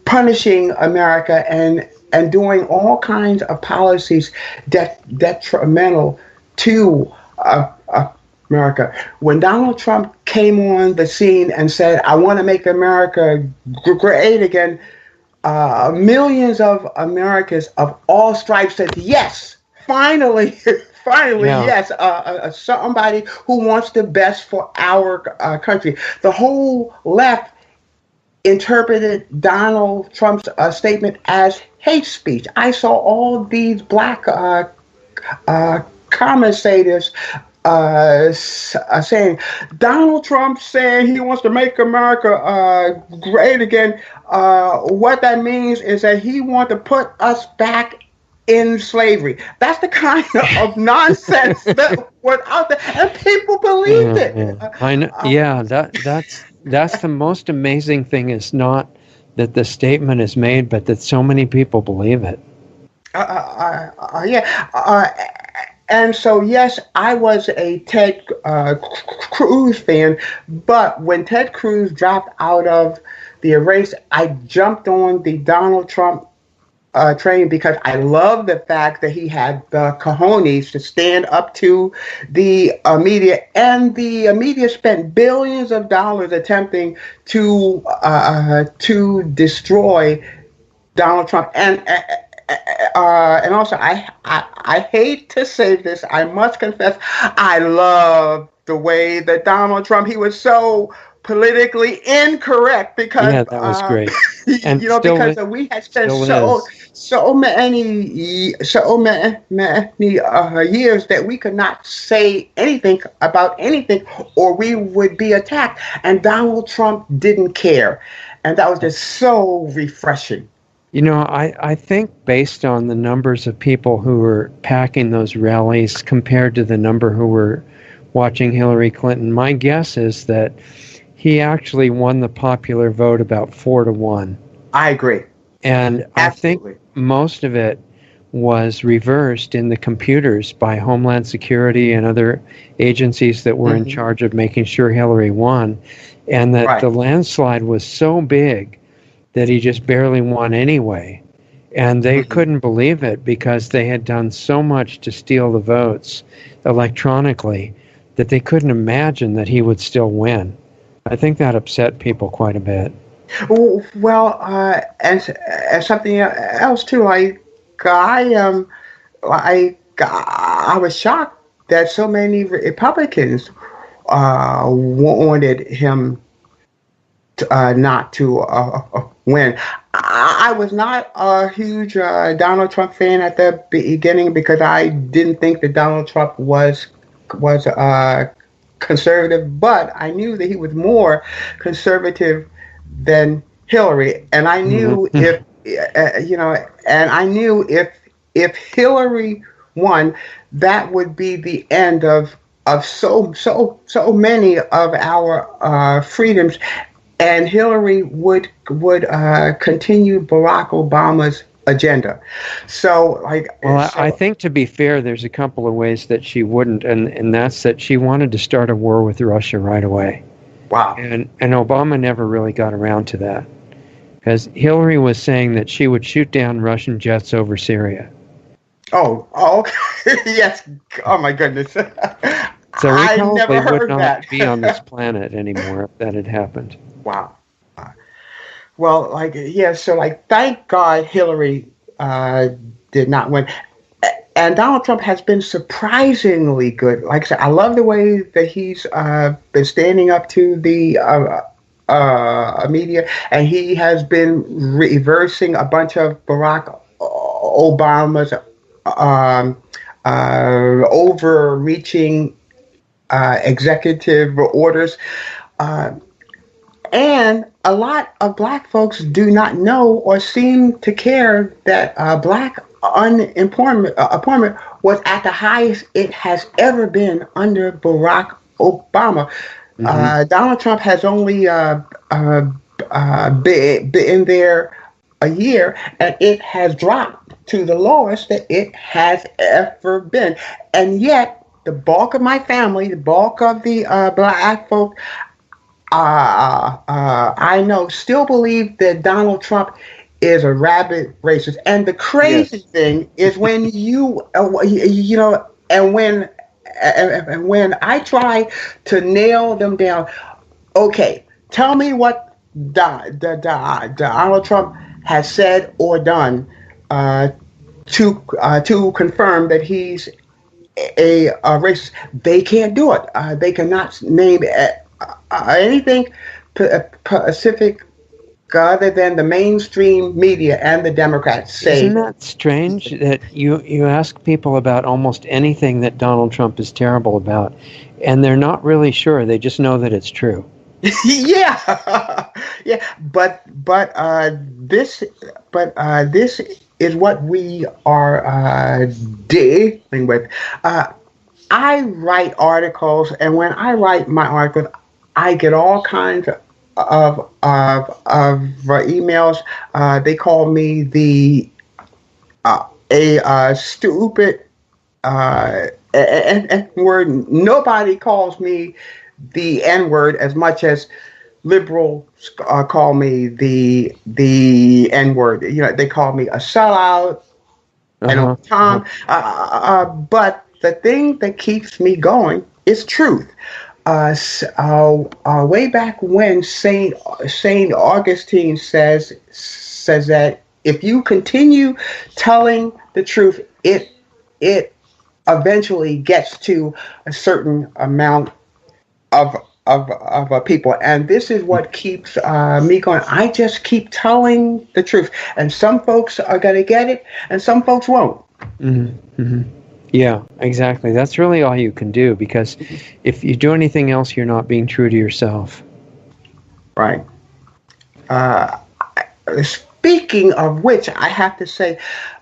punishing America and doing all kinds of policies detrimental to America. When Donald Trump came on the scene and said, I want to make America great again, millions of Americans of all stripes said, yes, finally, yes, somebody who wants the best for our country. The whole left interpreted Donald Trump's statement as hate speech. I saw all these black commentators saying Donald Trump saying he wants to make America great again. What that means is that he wants to put us back in slavery. That's the kind of nonsense that was out there, and people believed it. Yeah. I know. That's the most amazing thing. Is not that the statement is made, but that so many people believe it. And so, yes, I was a Ted Cruz fan, but when Ted Cruz dropped out of the race, I jumped on the Donald Trump train because I love the fact that he had the cojones to stand up to the media, and the media spent billions of dollars attempting to destroy Donald Trump. And also, I hate to say this, I must confess, I love the way that Donald Trump, he was so politically incorrect because that was great. And because we had spent so many years that we could not say anything about anything, or we would be attacked. And Donald Trump didn't care, and that was just so refreshing. I think based on the numbers of people who were packing those rallies compared to the number who were watching Hillary Clinton, my guess is that he actually won the popular vote about 4-1. I agree. And absolutely. I think most of it was reversed in the computers by Homeland Security and other agencies that were in charge of making sure Hillary won, and that the landslide was so big that he just barely won anyway. And they couldn't believe it because they had done so much to steal the votes electronically that they couldn't imagine that he would still win. I think that upset people quite a bit. Well, and something else too. I was shocked that so many Republicans wanted him not to win. I was not a huge Donald Trump fan at the beginning because I didn't think that Donald Trump was conservative, but I knew that he was more conservative than Hillary, and I knew if Hillary won, that would be the end of so many of our freedoms, and Hillary would continue Barack Obama's agenda. So, I think, to be fair, there's a couple of ways that she wouldn't, and that's that she wanted to start a war with Russia right away. Wow. And Obama never really got around to that, because Hillary was saying that she would shoot down Russian jets over Syria. Oh, yes. Oh my goodness. So we I probably never would heard not that. be on this planet anymore if that had happened. Wow. Well, like, yeah, so, like, thank God Hillary did not win. And Donald Trump has been surprisingly good. Like I said, I love the way that he's been standing up to the media, and he has been reversing a bunch of Barack Obama's um, overreaching executive orders. Uh, and a lot of black folks do not know or seem to care that black unemployment employment was at the highest it has ever been under Barack Obama. Mm-hmm. Donald Trump has only been there a year, and it has dropped to the lowest that it has ever been. And yet, the bulk of my family, the bulk of the black folk I know, still believe that Donald Trump is a rabid racist. And the crazy Yes. thing is when you know, and when I try to nail them down, okay, tell me what Donald Trump has said or done to confirm that he's a racist. They can't do it. They cannot name anything Pacific other than the mainstream media and the Democrats say. Isn't that strange that you ask people about almost anything that Donald Trump is terrible about, and they're not really sure. They just know that it's true. Yeah, yeah, but this is what we are dealing with. I write articles, and when I write my articles, I get all kinds of emails. They call me a stupid N word. Nobody calls me the N word as much as liberals call me the N word. You know, they call me a sellout and Tom. But the thing that keeps me going is truth. Way back when Saint Augustine says that if you continue telling the truth, it eventually gets to a certain amount of people, and this is what keeps me going. I just keep telling the truth, and some folks are going to get it, and some folks won't. Mm-hmm. Mm-hmm. Yeah, exactly. That's really all you can do, because if you do anything else, you're not being true to yourself. Right. Speaking of which, I have to say,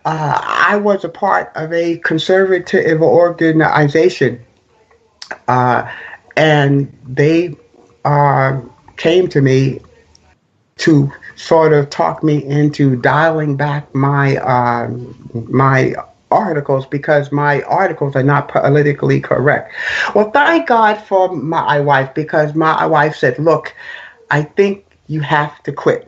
I was a part of a conservative organization, and they came to me to sort of talk me into dialing back my my articles, because my articles are not politically correct. Well, thank God for my wife, because my wife said, look, I think you have to quit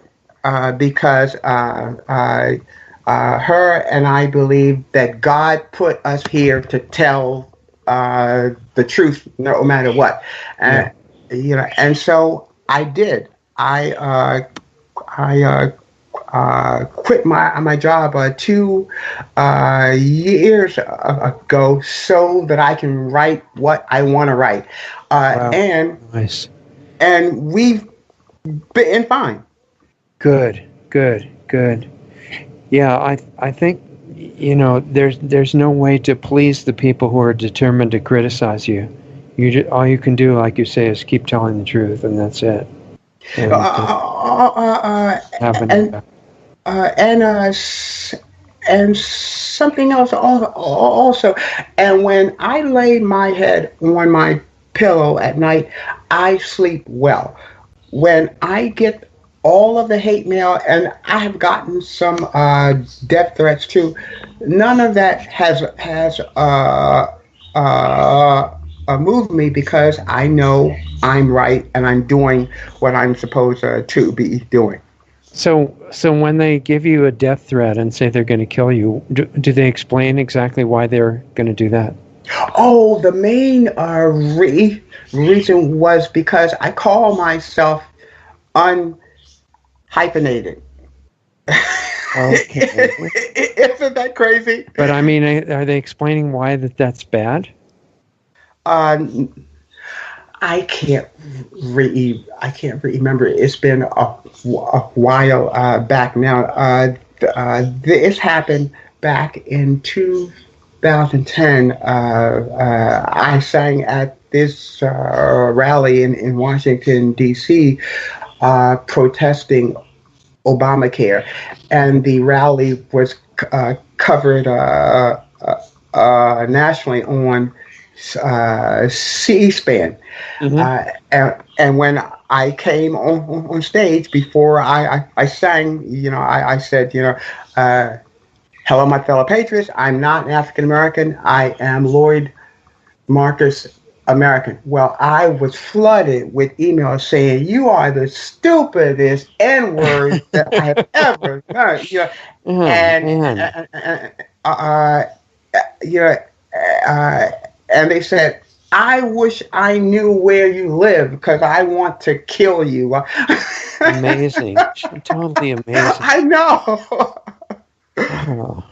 because her and I believe that God put us here to tell the truth no matter what. You know, and so I did. I quit my job 2 years ago so that I can write what I want to write. Wow. And Nice. And we've been fine. Good. Yeah, I think, you know, there's no way to please the people who are determined to criticize you. All you can do, like you say, is keep telling the truth, and that's it. And, and something else also. And when I lay my head on my pillow at night, I sleep well. When I get all of the hate mail, and I have gotten some death threats too, none of that has moved me, because I know I'm right and I'm doing what I'm supposed to be doing. So when they give you a death threat and say they're going to kill you, do they explain exactly why they're going to do that? Oh, the main reason was because I call myself unhyphenated. Okay. Isn't that crazy? But I mean, are they explaining why that's bad? Uh, I can't remember. It's been a while back now. This happened back in 2010. I sang at this rally in Washington D.C. Protesting Obamacare, and the rally was covered nationally on C-SPAN. Mm-hmm. And when I came on stage before I sang, I said, hello, my fellow patriots. I'm not an African American. I am Lloyd Marcus American. Well, I was flooded with emails saying you are the stupidest N word that I have ever heard. Oh And man. uh, you know, uh, and they said, I wish I knew where you live because I want to kill you. Amazing. Totally amazing. I know. Oh.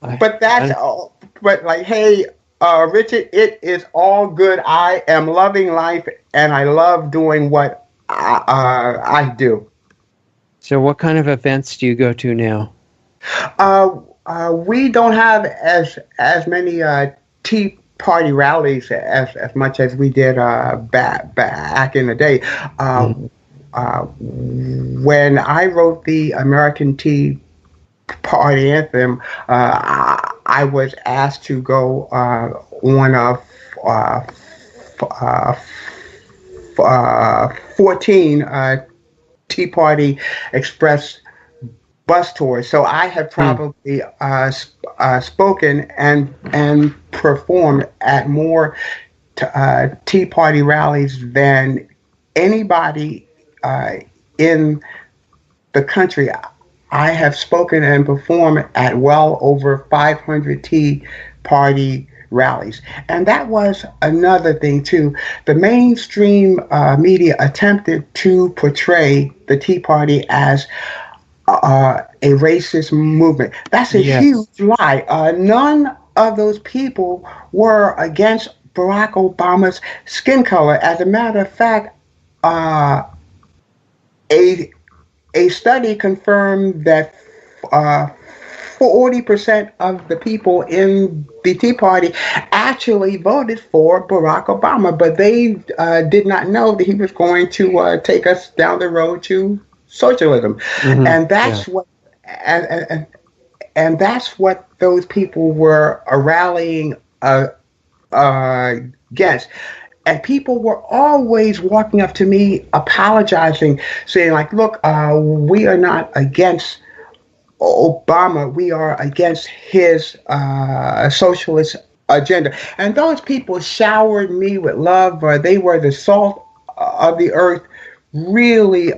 But that's I, all. But like, hey, Richard, it is all good. I am loving life, and I love doing what I do. so what kind of events do you go to now? We don't have as many Tea Party rallies as much as we did back in the day. Uh, Mhm. when I wrote the American Tea Party anthem, I was asked to go on a uh, uh, 14 Tea Party Express bus tours. So I have Hmm. probably spoken and performed at more Tea Party rallies than anybody uh, in the country. I have spoken and performed at well over 500 Tea Party rallies. And that was another thing, too. The mainstream media attempted to portray the Tea Party as a racist movement. That's a huge Yes. lie. None of those people were against Barack Obama's skin color. As a matter of fact, uh, a a study confirmed that uh, 40% of the people in the Tea Party actually voted for Barack Obama, but they did not know that he was going to take us down the road to socialism, Hmm. and Yeah. that's what and, and, and that's what those people were rallying uh, against. And people were always walking up to me, apologizing, saying like, "Look, we are not against Obama. We are against his socialist agenda." And those people showered me with love. They were the salt of the earth. Really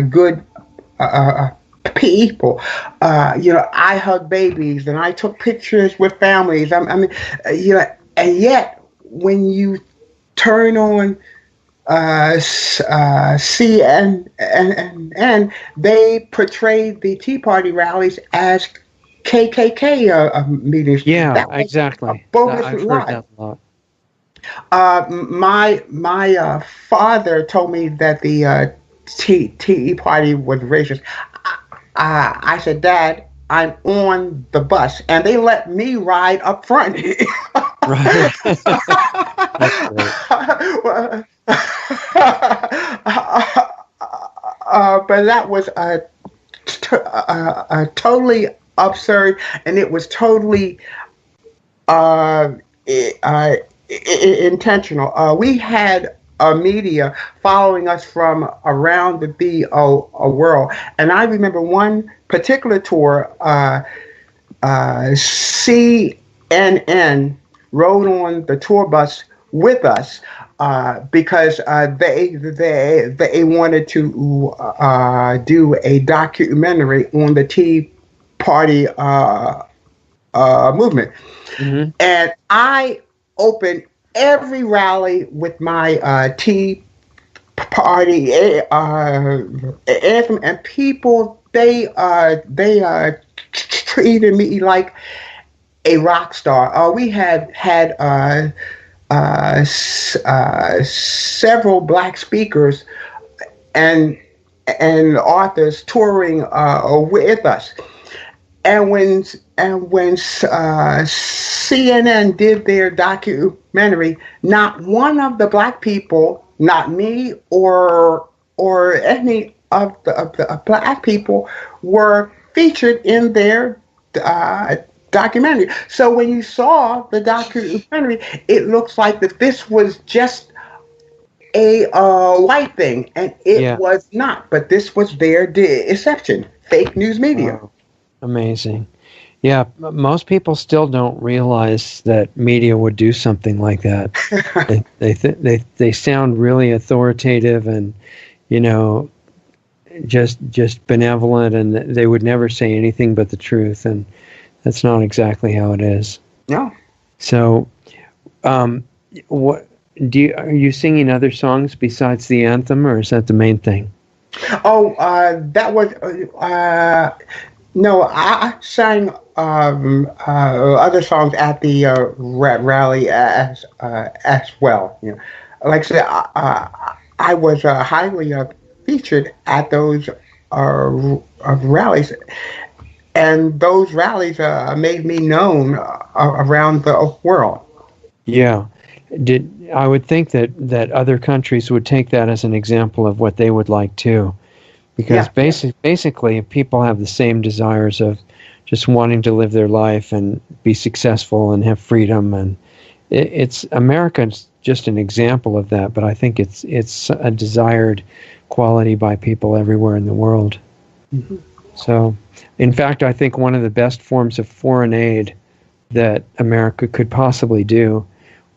good people. I hug babies and I took pictures with families. I mean, and yet when you turn on CNN, they portrayed the Tea Party rallies as KKK meetings. Yeah, That was a exactly. bogus I've heard lie. that a lot. My father told me that the Tea Party was racist. I said, Dad, I'm on the bus, and they let me ride up front. Right. That's great. But that was totally absurd, and it was totally uh, uh, intentional. We had media following us from around the world, and I remember one particular tour. CNN rode on the tour bus with us because they wanted to do a documentary on the Tea Party movement. Mm-hmm. And I opened every rally with my Tea Party anthem, and people they treated me like a rock star. We had several black speakers and authors touring with us. And when CNN did their documentary, not one of the black people, not me or any of the black people, were featured in their documentary. So when you saw the documentary, it looks like that this was just a white thing, and it Yeah. was not. But this was their deception, fake news media. Wow. Amazing. Yeah, most people still don't realize that media would do something like that. They sound really authoritative and, you know, just benevolent, and they would never say anything but the truth, and that's not exactly how it is. No. So, what are you singing other songs besides the anthem, or is that the main thing? Oh, that was no. I sang other songs at the rally as well. You know, like I said, I was highly featured at those rallies, and those rallies made me known around the world. Yeah. I would think that other countries would take that as an example of what they would like too, because basically people have the same desires of just wanting to live their life and be successful and have freedom, and it's America's just an example of that, but I think it's a desired quality by people everywhere in the world. Mm-hmm. So, in fact, I think one of the best forms of foreign aid that America could possibly do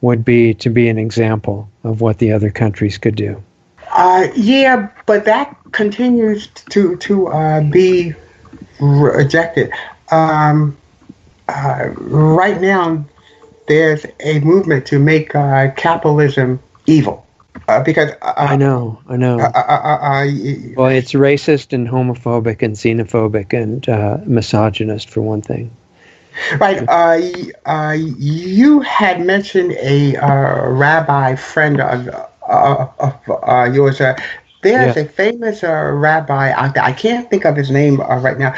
would be to be an example of what the other countries could do. Yeah, but that continues to be rejected. Right now, there's a movement to make capitalism evil. Because I know. Well, it's racist and homophobic and xenophobic and misogynist, for one thing. Right. You had mentioned a rabbi friend of yours. There's a famous rabbi out there. I can't think of his name right now,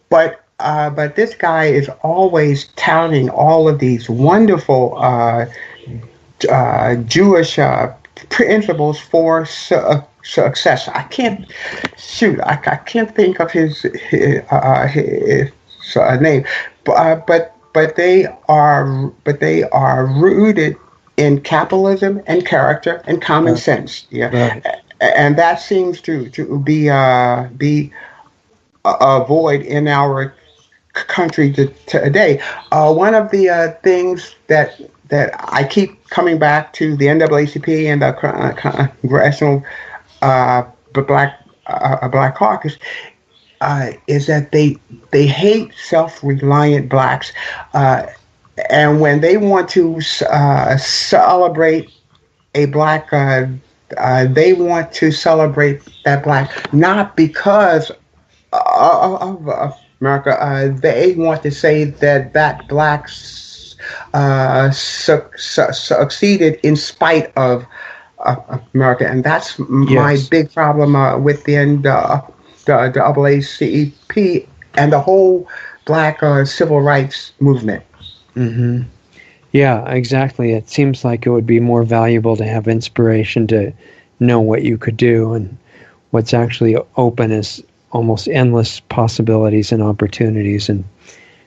but this guy is always touting all of these wonderful Jewish principles for success. I can't think of his name, but they are rooted in capitalism and character and common sense. Yeah, Right. And that seems to be a void in our country today. One of the things that I keep coming back to, the NAACP and the Congressional Black Caucus, is that they hate self-reliant blacks, and when they want to celebrate a black, they want to celebrate that black not because of America. They want to say that black succeeded in spite of America, and that's my big problem within the NAACP and the whole black civil rights movement. Mm-hmm. Yeah, exactly. It seems like it would be more valuable to have inspiration to know what you could do, and what's actually open is almost endless possibilities and opportunities, and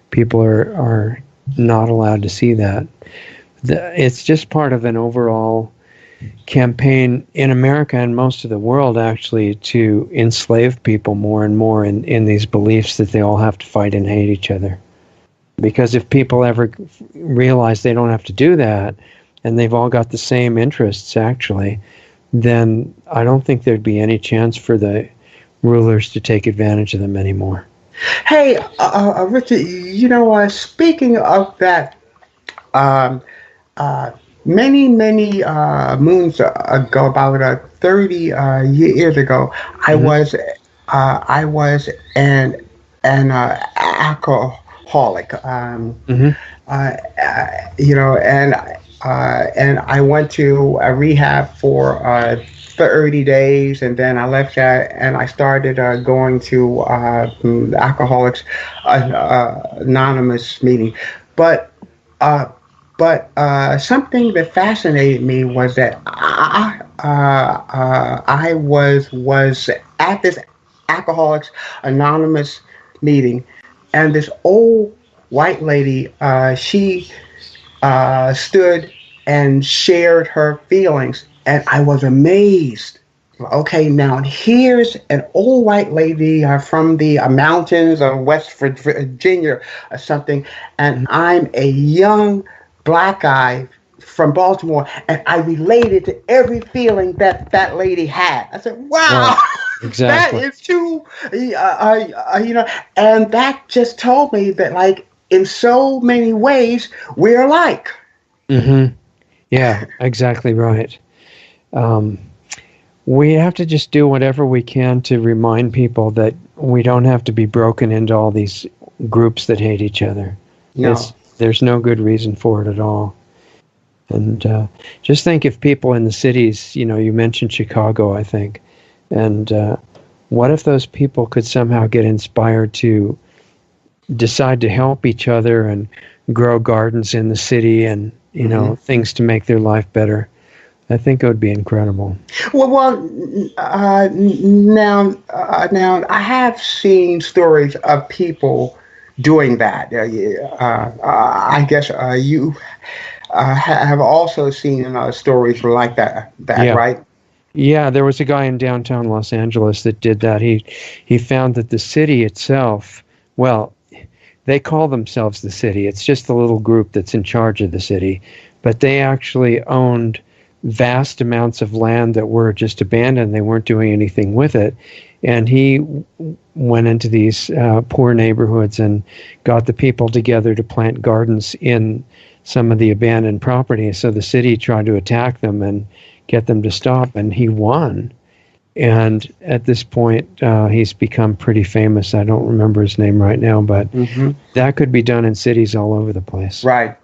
people are not allowed to see that. It's just part of an overall campaign in America and most of the world, actually, to enslave people more and more in these beliefs that they all have to fight and hate each other. Because if people ever realize they don't have to do that, and they've all got the same interests, actually, then I don't think there'd be any chance for the rulers to take advantage of them anymore. Hey, Richard, speaking of that, um, uh, many moons ago, about 30 years ago, I Hmm. was I was an alcoholic. Hmm. And I went to a rehab for 30 days, and then I left that, and I started going to Alcoholics Anonymous meeting. But uh, something that fascinated me was that I was at this Alcoholics Anonymous meeting, and this old white lady, she stood and shared her feelings, and I was amazed. Okay, now here's an old white lady from the mountains of West Virginia or something, and I'm a young black guy from Baltimore, and I related to every feeling that that lady had. I said, Right. "Wow, that Exactly. is too," and that just told me that, like, in so many ways, we're alike. Hmm. Yeah, exactly right. Um, we have to just do whatever we can to remind people that we don't have to be broken into all these groups that hate each other. No. It's there's no good reason for it at all. And just think if people in the cities, you mentioned Chicago, I think, and what if those people could somehow get inspired to decide to help each other and grow gardens in the city and Hmm. things to make their life better? I think it would be incredible. Now I have seen stories of people doing that. Yeah, I guess you have also seen stories like that. That Yeah. right? Yeah, there was a guy in downtown Los Angeles that did that. He found that the city itself, well, they call themselves the city. It's just the little group that's in charge of the city, but they actually owned vast amounts of land that were just abandoned. They weren't doing anything with it. And he went into these poor neighborhoods and got the people together to plant gardens in some of the abandoned property. So the city tried to attack them and get them to stop, and he won. And at this point, he's become pretty famous. I don't remember his name right now, but Hmm. that could be done in cities all over the place. Right.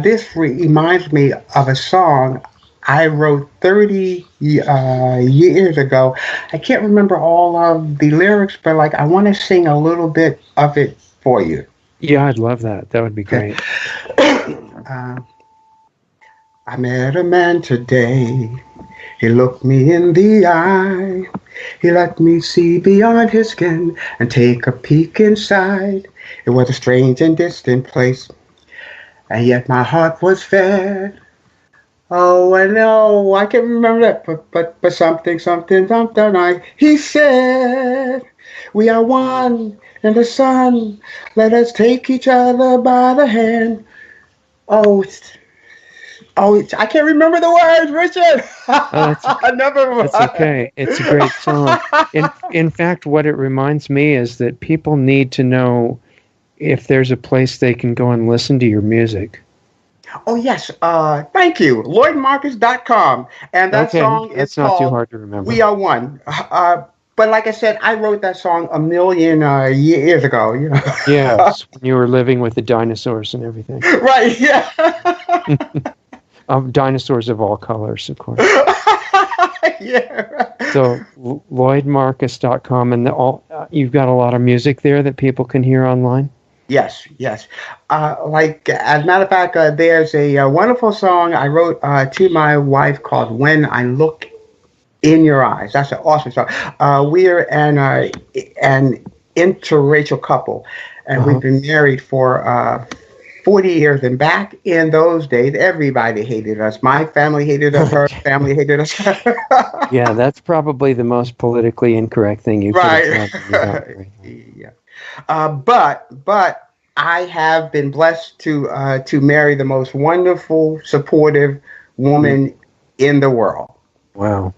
This reminds me of a song I wrote 30 years ago. I can't remember all of the lyrics, but like I want to sing a little bit of it for you. Yeah, I'd love that. That would be Okay. great. uh, I met a man today. He looked me in the eye. He let me see beyond his skin and take a peek inside. It was a strange and distant place, and yet my heart was fed. Oh, I know, I can't remember that, but something. He said, "We are one in the sun. Let us take each other by the hand." Oh, I can't remember the words, Richard. Oh, that's Never that's mind. okay. It's a great song. In fact, what it reminds me is that people need to know if there's a place they can go and listen to your music. Oh yes, thank you. LloydMarcus.com, and that Okay, song is that's not too called hard to "We remember. Are One." But like I said, I wrote that song a million years ago. Yes, when you were living with the dinosaurs and everything. Right? Yeah. Dinosaurs of all colors, of course. Yeah. So LloydMarcus.com, and you've got a lot of music there that people can hear online. Yes, yes. Like, as a matter of fact, there's a, wonderful song I wrote to my wife called "When I Look in Your Eyes." That's an awesome song. We're an interracial couple, and we've Uh-huh. been married for 40 years. And back in those days, everybody hated us. My family hated us. Her family hated us. Yeah, that's probably the most politically incorrect thing you could have Right. done when you got married. Yeah. But I have been blessed to marry the most wonderful, supportive Mm. woman in the world. Wow.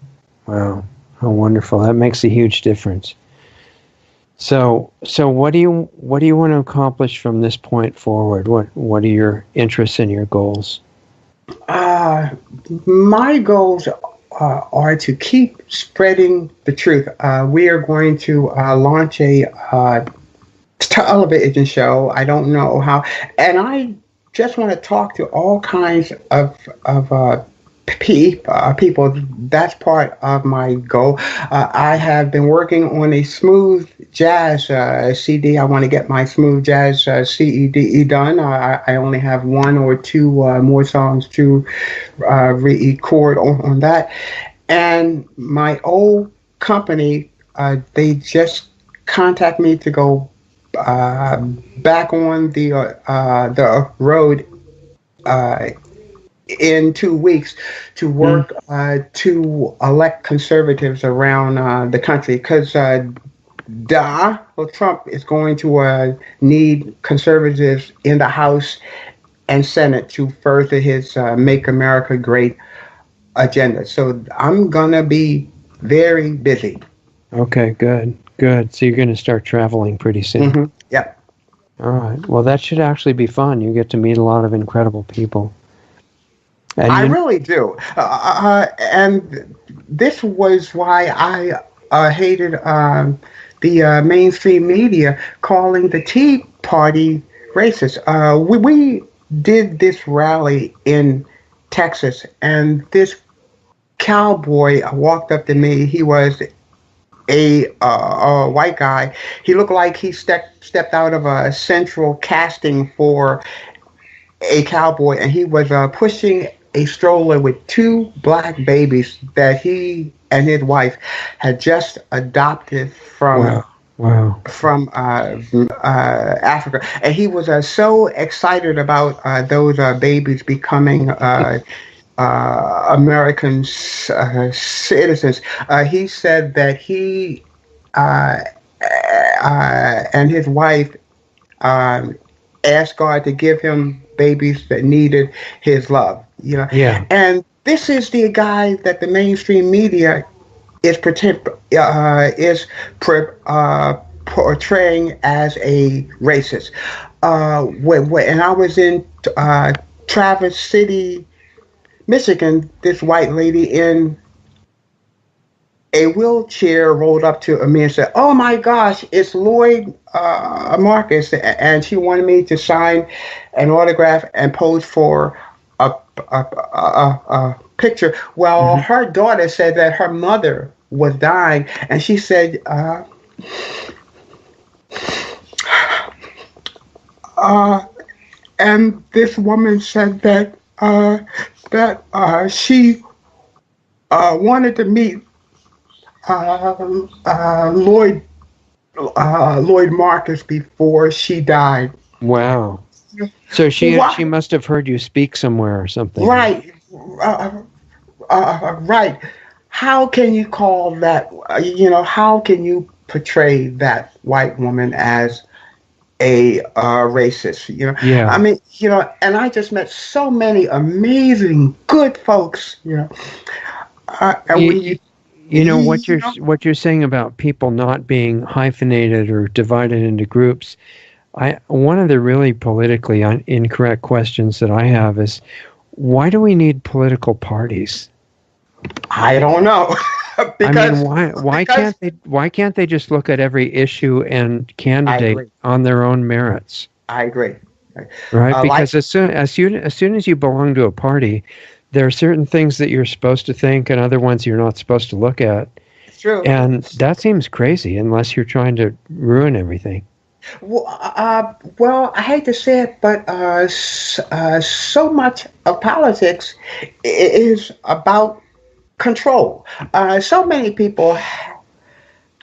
wonderful. That makes a huge difference. So what do you want to accomplish from this point forward? What are your interests and your goals? My goals are to keep spreading the truth. We are going to launch a television show. I don't know how, and I just want to talk to all kinds of people. That's part of my goal. I have been working on a smooth jazz CD. I want to get my smooth jazz CED done. I only have one or two more songs to record on that. And my old company, they just contact me to go back on the road in 2 weeks to work to elect conservatives around the country, because Donald Trump is going to need conservatives in the House and Senate to further his Make America Great agenda. So I'm going to be very busy. Okay, good. So you're going to start traveling pretty soon. Mm-hmm. Yep. All right. Well, that should actually be fun. You get to meet a lot of incredible people. And I really do. And this was why I hated the mainstream media calling the Tea Party racist. We did this rally in Texas, and this cowboy walked up to me. He was a white guy. He looked like he stepped out of a central casting for a cowboy, and he was pushing a stroller with two black babies that he and his wife had just adopted from Africa. And he was so excited about those babies becoming American citizens. He said that he and his wife asked God to give him babies that needed his love. Yeah. And this is the guy that the mainstream media is portraying as a racist. And I was in Traverse City, Michigan. This white lady in a wheelchair rolled up to me and said, "Oh my gosh, it's Lloyd Marcus," and she wanted me to sign an autograph and pose for a picture. Well, her daughter said that her mother was dying, and she said, and this woman said that she wanted to meet Lloyd Marcus before she died. Wow. So she must have heard you speak somewhere or something. Right. Right. How can you call that, how can you portray that white woman as a racist? Yeah. I mean, and I just met so many amazing, good folks, and what you're saying about people not being hyphenated or divided into groups. One of the really politically incorrect questions that I have is, why do we need political parties? I don't know. Because, why can't they just look at every issue and candidate on their own merits? I agree. Right? Because as soon as you belong to a party, there are certain things that you're supposed to think and other ones you're not supposed to look at. It's true. And that seems crazy unless you're trying to ruin everything. Well, I hate to say it, but so much of politics is about control. So many people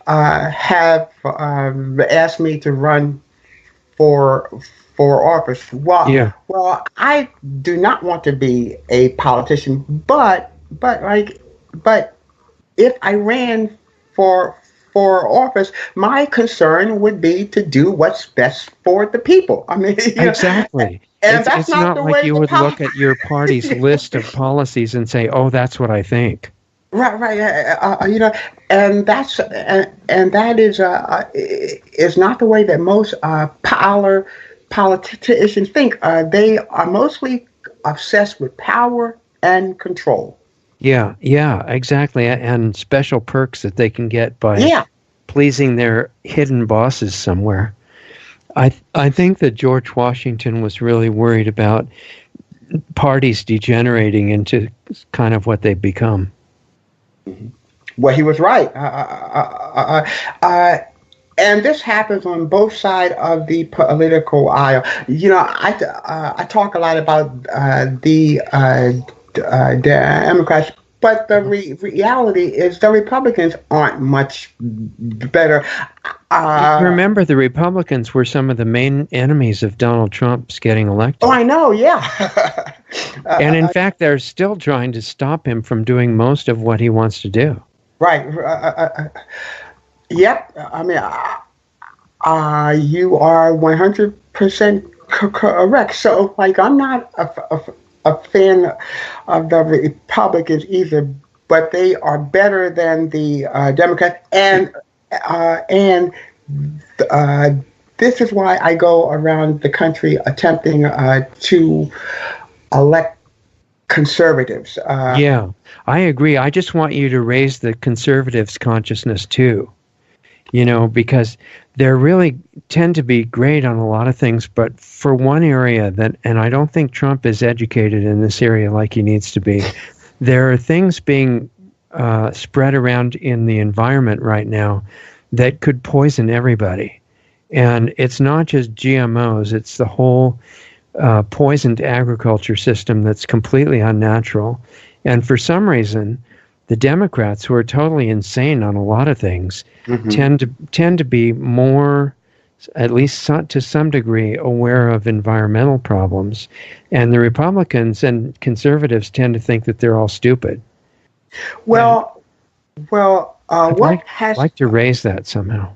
have asked me to run for office. Well, I do not want to be a politician, but if I ran for office, my concern would be to do what's best for the people. I mean, exactly. And that's it's not the like way you would look at your party's list of policies and say, "Oh, that's what I think." Right, right. And that is not the way that most politicians think. They are mostly obsessed with power and control. Yeah, yeah, exactly. And special perks that they can get by Yeah, pleasing their hidden bosses somewhere. I think that George Washington was really worried about parties degenerating into kind of what they've become. well, he was right. And this happens on both sides of the political aisle. I talk a lot about the Democrats, but the reality is the Republicans aren't much better. Uh, Remember, the Republicans were some of the main enemies of Donald Trump's getting oh, elected. I know, yeah. And in fact, they're still trying to stop him from doing most of what he wants to do. Right. Yep. I mean, you are 100% correct. So, like, I'm not a fan of the Republicans either, but they are better than the Democrats. And this is why I go around the country attempting to elect conservatives. Yeah, I agree. I just want you to raise the conservatives' consciousness too, because they really tend to be great on a lot of things, but for one area and I don't think Trump is educated in this area like he needs to be, there are things being spread around in the environment right now that could poison everybody. And it's not just GMOs, it's the whole poisoned agriculture system that's completely unnatural. And for some reason, the Democrats, who are totally insane on a lot of things, tend to be more, at least to some degree, aware of environmental problems. And the Republicans and conservatives tend to think that they're all stupid. Well, I'd what has like to raise that somehow.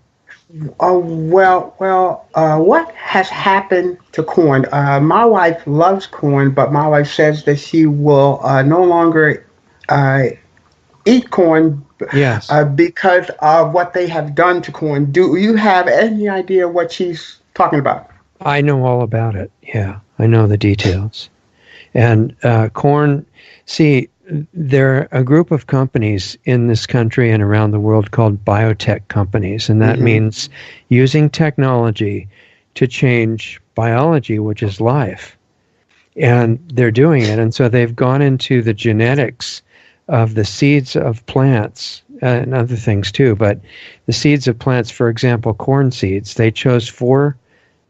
What has happened to corn? My wife loves corn, but my wife says that she will no longer eat corn. Yes. Because of what they have done to corn. Do you have any idea what she's talking about? I know all about it. Yeah, I know the details. And corn, see, there are a group of companies in this country and around the world called biotech companies, and that means using technology to change biology, which is life. And they're doing it, and so they've gone into the genetics of the seeds of plants and other things too, but the seeds of plants, for example, corn seeds, they chose 4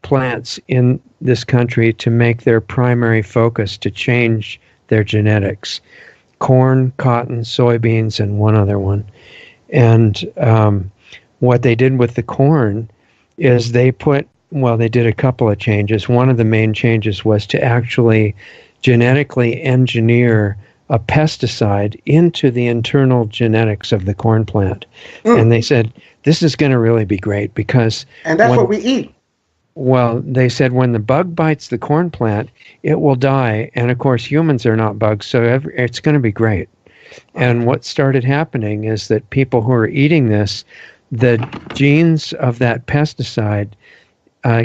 plants in this country to make their primary focus to change their genetics. Corn, cotton, soybeans, and one other one. And what they did with the corn is they did a couple of changes. One of the main changes was to actually genetically engineer a pesticide into the internal genetics of the corn plant. And they said, this is going to really be great because... And that's what we eat. Well, they said when the bug bites the corn plant, it will die. And of course, humans are not bugs, so it's going to be great. And what started happening is that people who are eating this, the genes of that pesticide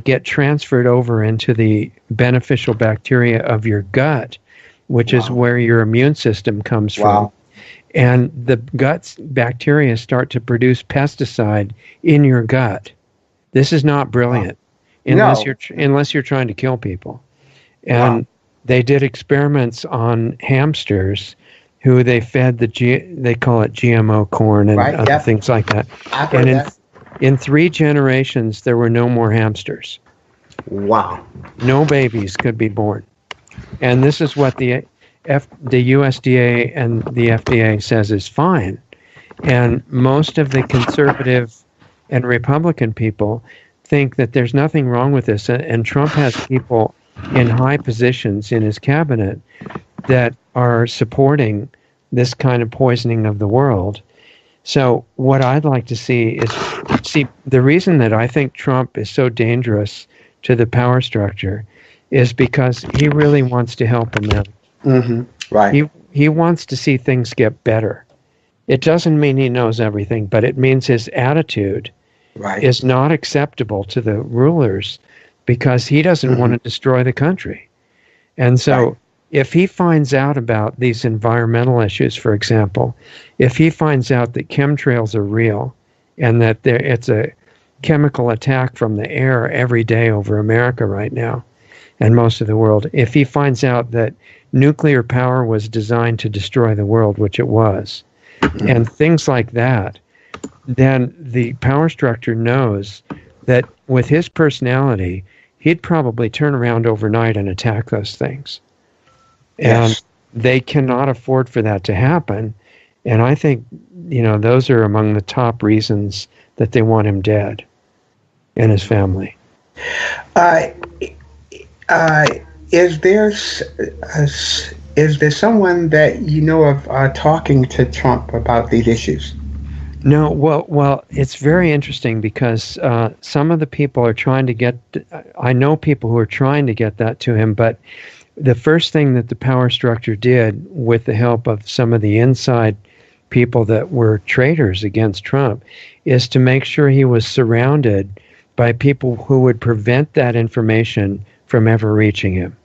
get transferred over into the beneficial bacteria of your gut, which is where your immune system comes from. And the gut's bacteria start to produce pesticide in your gut. This is not brilliant. Unless you're trying to kill people. And they did experiments on hamsters who they fed they call it GMO corn and other things like that. And in 3 generations, there were no more hamsters. Wow. No babies could be born. And this is what the USDA and the FDA says is fine. And most of the conservative and Republican people think that there's nothing wrong with this, and Trump has people in high positions in his cabinet that are supporting this kind of poisoning of the world. So what I'd like to see the reason that I think Trump is so dangerous to the power structure is because he really wants to help them out. Right. He wants to see things get better. It doesn't mean he knows everything, but it means his attitude Right. is not acceptable to the rulers because he doesn't want to destroy the country. And so Right. if he finds out about these environmental issues, for example, if he finds out that chemtrails are real and that it's a chemical attack from the air every day over America right now and most of the world, if he finds out that nuclear power was designed to destroy the world, which it was, and things like that, then the power structure knows that with his personality, he'd probably turn around overnight and attack those things. And Yes. they cannot afford for that to happen. And I think, those are among the top reasons that they want him dead and his family. Uh, is there is there someone that you know of talking to Trump about these issues? No, well, it's very interesting because some of the people are trying to get. I know people who are trying to get that to him, but the first thing that the power structure did, with the help of some of the inside people that were traitors against Trump, is to make sure he was surrounded by people who would prevent that information from ever reaching him.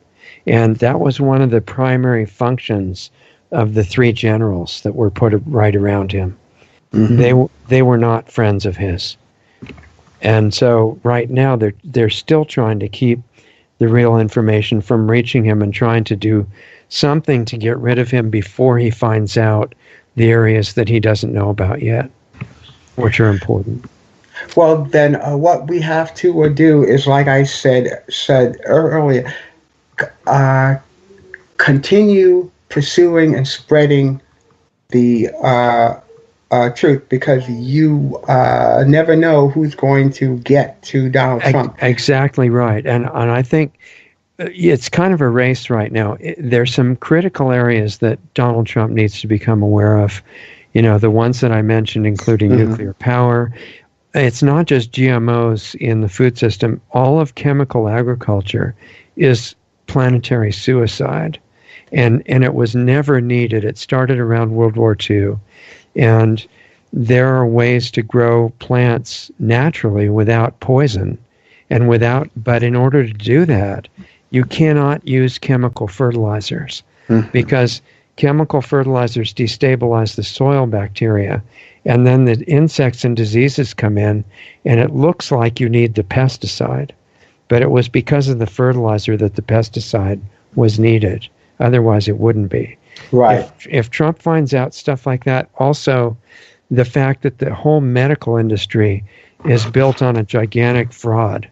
And that was one of the primary functions of the three generals that were put right around him. They were not friends of his. And so right now they're still trying to keep the real information from reaching him and trying to do something to get rid of him before he finds out the areas that he doesn't know about yet, which are important. Well, then what we have to do is, like I said earlier, continue pursuing and spreading the truth, because you never know who's going to get to Donald Trump. Exactly right. And I think it's kind of a race right now. There's some critical areas that Donald Trump needs to become aware of. The ones that I mentioned, including nuclear power. It's not just GMOs in the food system. All of chemical agriculture is planetary suicide. And it was never needed. It started around World War II. And there are ways to grow plants naturally without poison but in order to do that, you cannot use chemical fertilizers because chemical fertilizers destabilize the soil bacteria, and then the insects and diseases come in, and it looks like you need the pesticide. But it was because of the fertilizer that the pesticide was needed. Otherwise, it wouldn't be. Right. If Trump finds out stuff like that, also the fact that the whole medical industry is built on a gigantic fraud,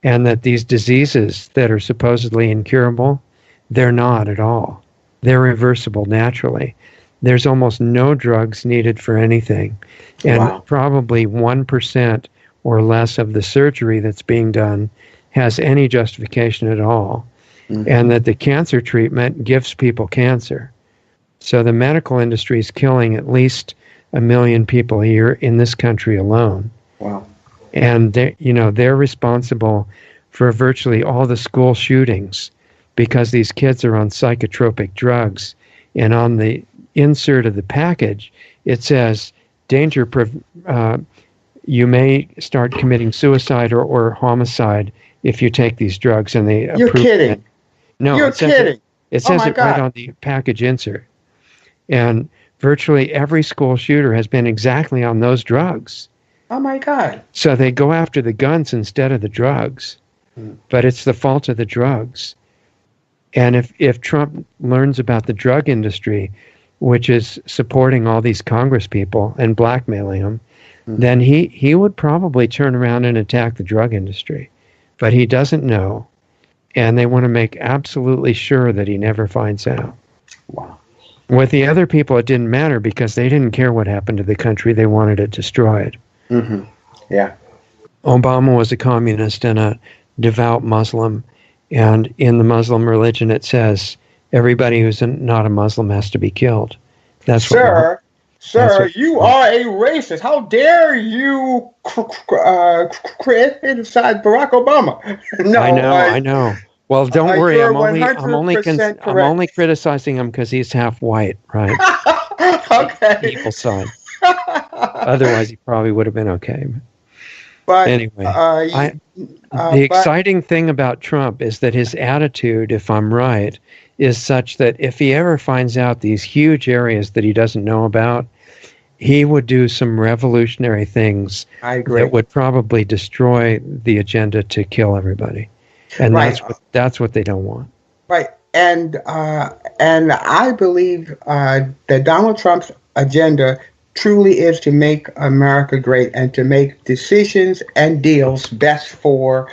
and that these diseases that are supposedly incurable, they're not at all. They're reversible naturally. There's almost no drugs needed for anything. And probably 1% or less of the surgery that's being done has any justification at all. And that the cancer treatment gives people cancer. So the medical industry is killing at least 1 million people a year in this country alone. Wow. And they're responsible for virtually all the school shootings because these kids are on psychotropic drugs. And on the insert of the package, it says, you may start committing suicide or homicide if you take these drugs. And they You're kidding. it. No, You're kidding. It says it right on the package insert. And virtually every school shooter has been exactly on those drugs. Oh, my God. So they go after the guns instead of the drugs. But it's the fault of the drugs. And if Trump learns about the drug industry, which is supporting all these Congress people and blackmailing them, then he would probably turn around and attack the drug industry. But he doesn't know. And they want to make absolutely sure that he never finds out. Wow. With the other people, it didn't matter because they didn't care what happened to the country. They wanted it destroyed. Yeah. Obama was a communist and a devout Muslim. And in the Muslim religion, it says everybody who's not a Muslim has to be killed. That's Sir, you are a racist. How dare you criticize Barack Obama? No, I know. Well, don't worry. You're I'm only 100% I'm only correct. criticizing him because he's half white, right? Okay. Evil side. Otherwise, he probably would have been okay. But Anyway, I the but exciting thing about Trump is that his attitude, if I'm right, is such that if he ever finds out these huge areas that he doesn't know about, he would do some revolutionary things I that agree. would probably destroy the agenda to kill everybody. And Right. that's what they don't want. Right. And I believe that Donald Trump's agenda truly is to make America great and to make decisions and deals best for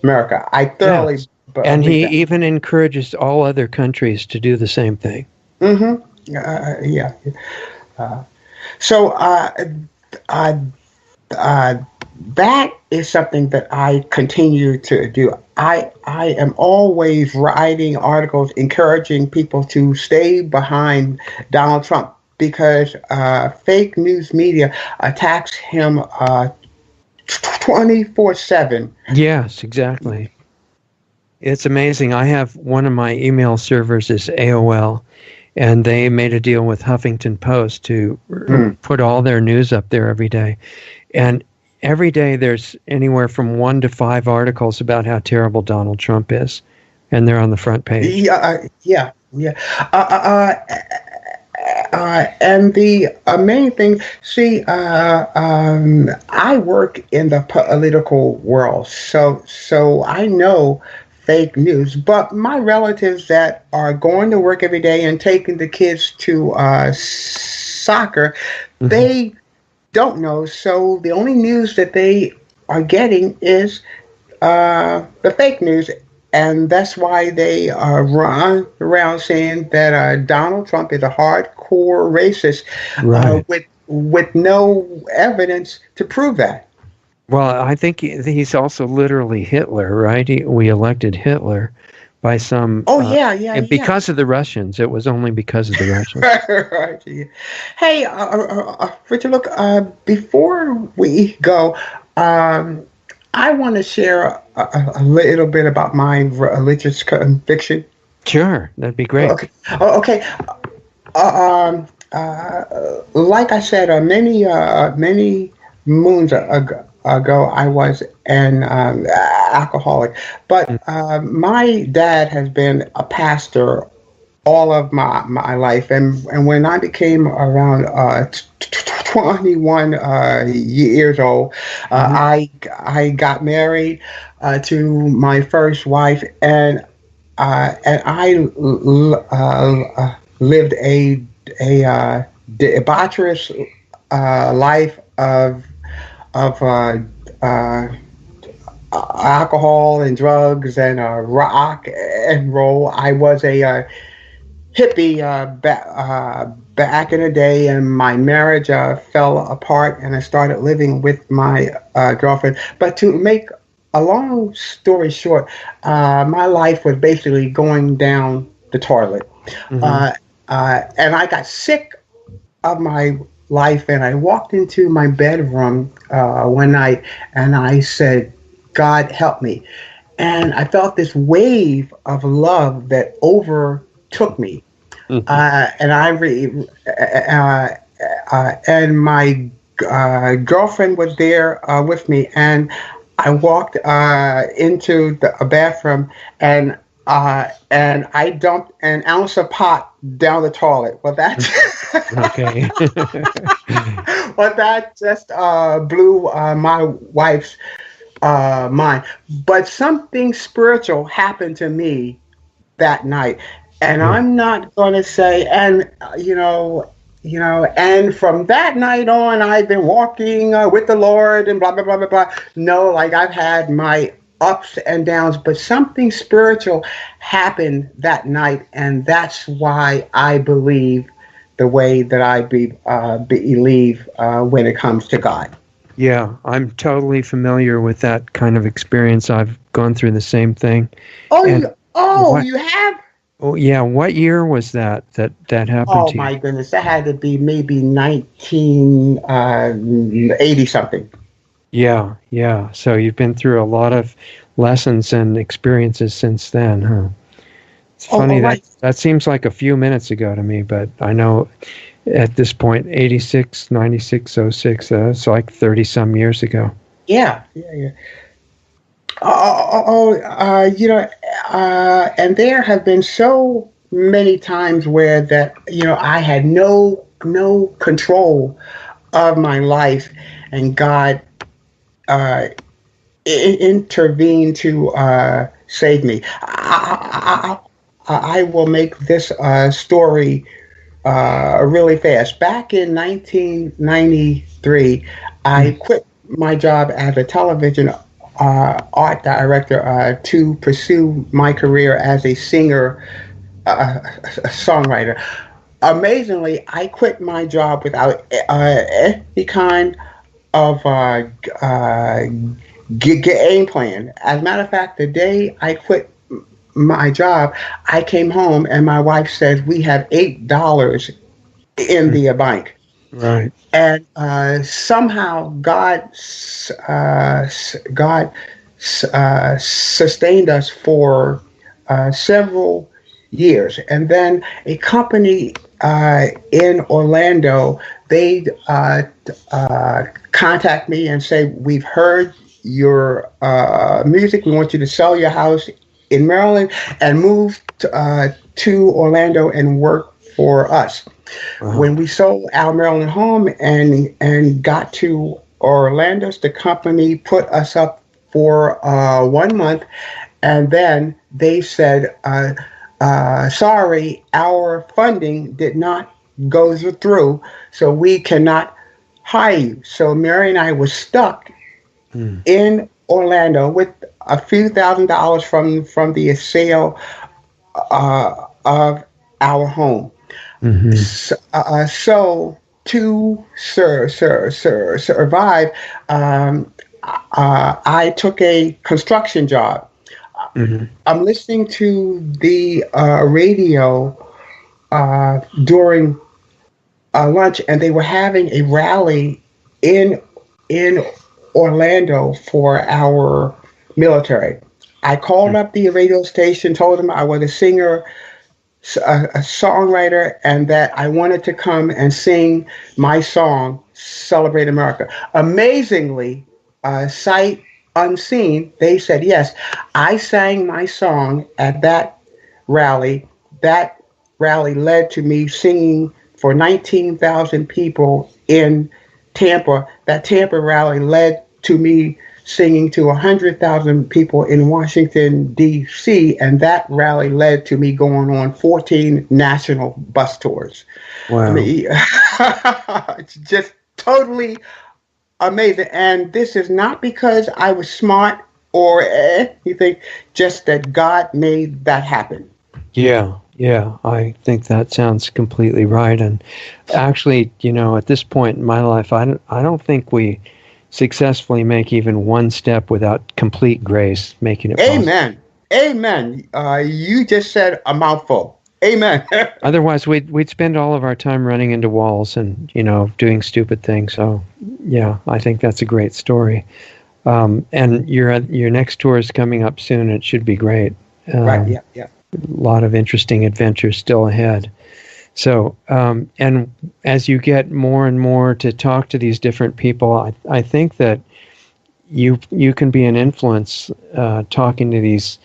America. I thoroughly Yes. And believe he that. even encourages all other countries to do the same thing. Mm-hmm. Yeah. So uh, uh, that is something that I continue to do. I am always writing articles encouraging people to stay behind Donald Trump because fake news media attacks him 24/7. Yes, exactly. It's amazing. I have one of my email servers is AOL, and they made a deal with Huffington Post to put all their news up there every day. And every day there's anywhere from 1 to 5 articles about how terrible Donald Trump is, and they're on the front page. Yeah. And the main thing, see, I work in the political world, so I know fake news. But my relatives that are going to work every day and taking the kids to soccer, they don't know. So the only news that they are getting is the fake news. And that's why they run around saying that Donald Trump is a hardcore racist, Right. with no evidence to prove that. Well, I think he's also literally Hitler, right? We elected Hitler by some. Oh yeah, And because of the Russians. It was only because of the Russians. Right. Yeah. Hey, Richard, look, before we go, I want to share a little bit about my religious conviction. Sure, that'd be great. Okay. Like I said, many moons ago, I was an alcoholic, but my dad has been a pastor all of my life, and when I became around 21 years old, I got married to my first wife, and I lived a debaucherous life of alcohol and drugs and rock and roll. I was a hippie back in the day, and my marriage fell apart, and I started living with my girlfriend. But to make a long story short, my life was basically going down the toilet. And I got sick of my life, and I walked into my bedroom one night, and I said, God, help me. And I felt this wave of love that overtook me. And and my girlfriend was there with me, and I walked into a bathroom, and I dumped an ounce of pot down the toilet. Well, that's Okay. well, that just blew my wife's mind. But something spiritual happened to me that night, and I'm not going to say. And and from that night on, I've been walking with the Lord and blah blah blah blah blah. No, like I've had my ups and downs, but something spiritual happened that night, and that's why I believe the way that I believe when it comes to God. Yeah, I'm totally familiar with that kind of experience. I've gone through the same thing. Oh, And you have? Oh, yeah. What year was that happened Oh to you? my goodness, that had to be maybe 1980 something. Yeah. So you've been through a lot of lessons and experiences since then, huh? It's funny right. that seems like a few minutes ago to me, but I know at this point, 86, 96, 06, it's like 30 some years ago. Yeah, yeah, yeah. And there have been so many times where that, I had no control of my life, and God uh, intervened to save me. I will make this story really fast. Back in 1993, I quit my job as a television art director to pursue my career as a singer, songwriter. Amazingly, I quit my job without any kind of game plan. As a matter of fact, the day I quit my job, I came home and my wife said, "We have $8 in the bank." Right. And somehow God sustained us for several years. And then a company in Orlando, they contact me and say, "We've heard your music. We want you to sell your house in Maryland and move to Orlando and work for us." Wow. When we sold our Maryland home and got to Orlando, the company put us up for 1 month, and then they said, "Sorry, our funding did not go through, so we cannot hire you." So Mary and I were stuck in Orlando with a few $1,000s from the sale of our home. Mm-hmm. So to survive, I took a construction job. Mm-hmm. I'm listening to the radio during lunch, and they were having a rally in Orlando for our military. I called up the radio station, told them I was a singer, a songwriter, and that I wanted to come and sing my song, Celebrate America. Amazingly, sight unseen, they said yes. I sang my song at that rally. That rally led to me singing for 19,000 people in Tampa. That Tampa rally led to me singing to 100,000 people in Washington, D.C., and that rally led to me going on 14 national bus tours. Wow. I mean, it's just totally amazing. And this is not because I was smart or anything, just that God made that happen. Yeah, I think that sounds completely right. And actually, at this point in my life, I don't think we successfully make even one step without complete grace making it possible. Amen. You just said a mouthful. Amen. Otherwise, we'd spend all of our time running into walls and doing stupid things. So, yeah, I think that's a great story. And your next tour is coming up soon. It should be great. Right. Yeah. A lot of interesting adventures still ahead. So, and as you get more and more to talk to these different people, I think that you can be an influence talking to these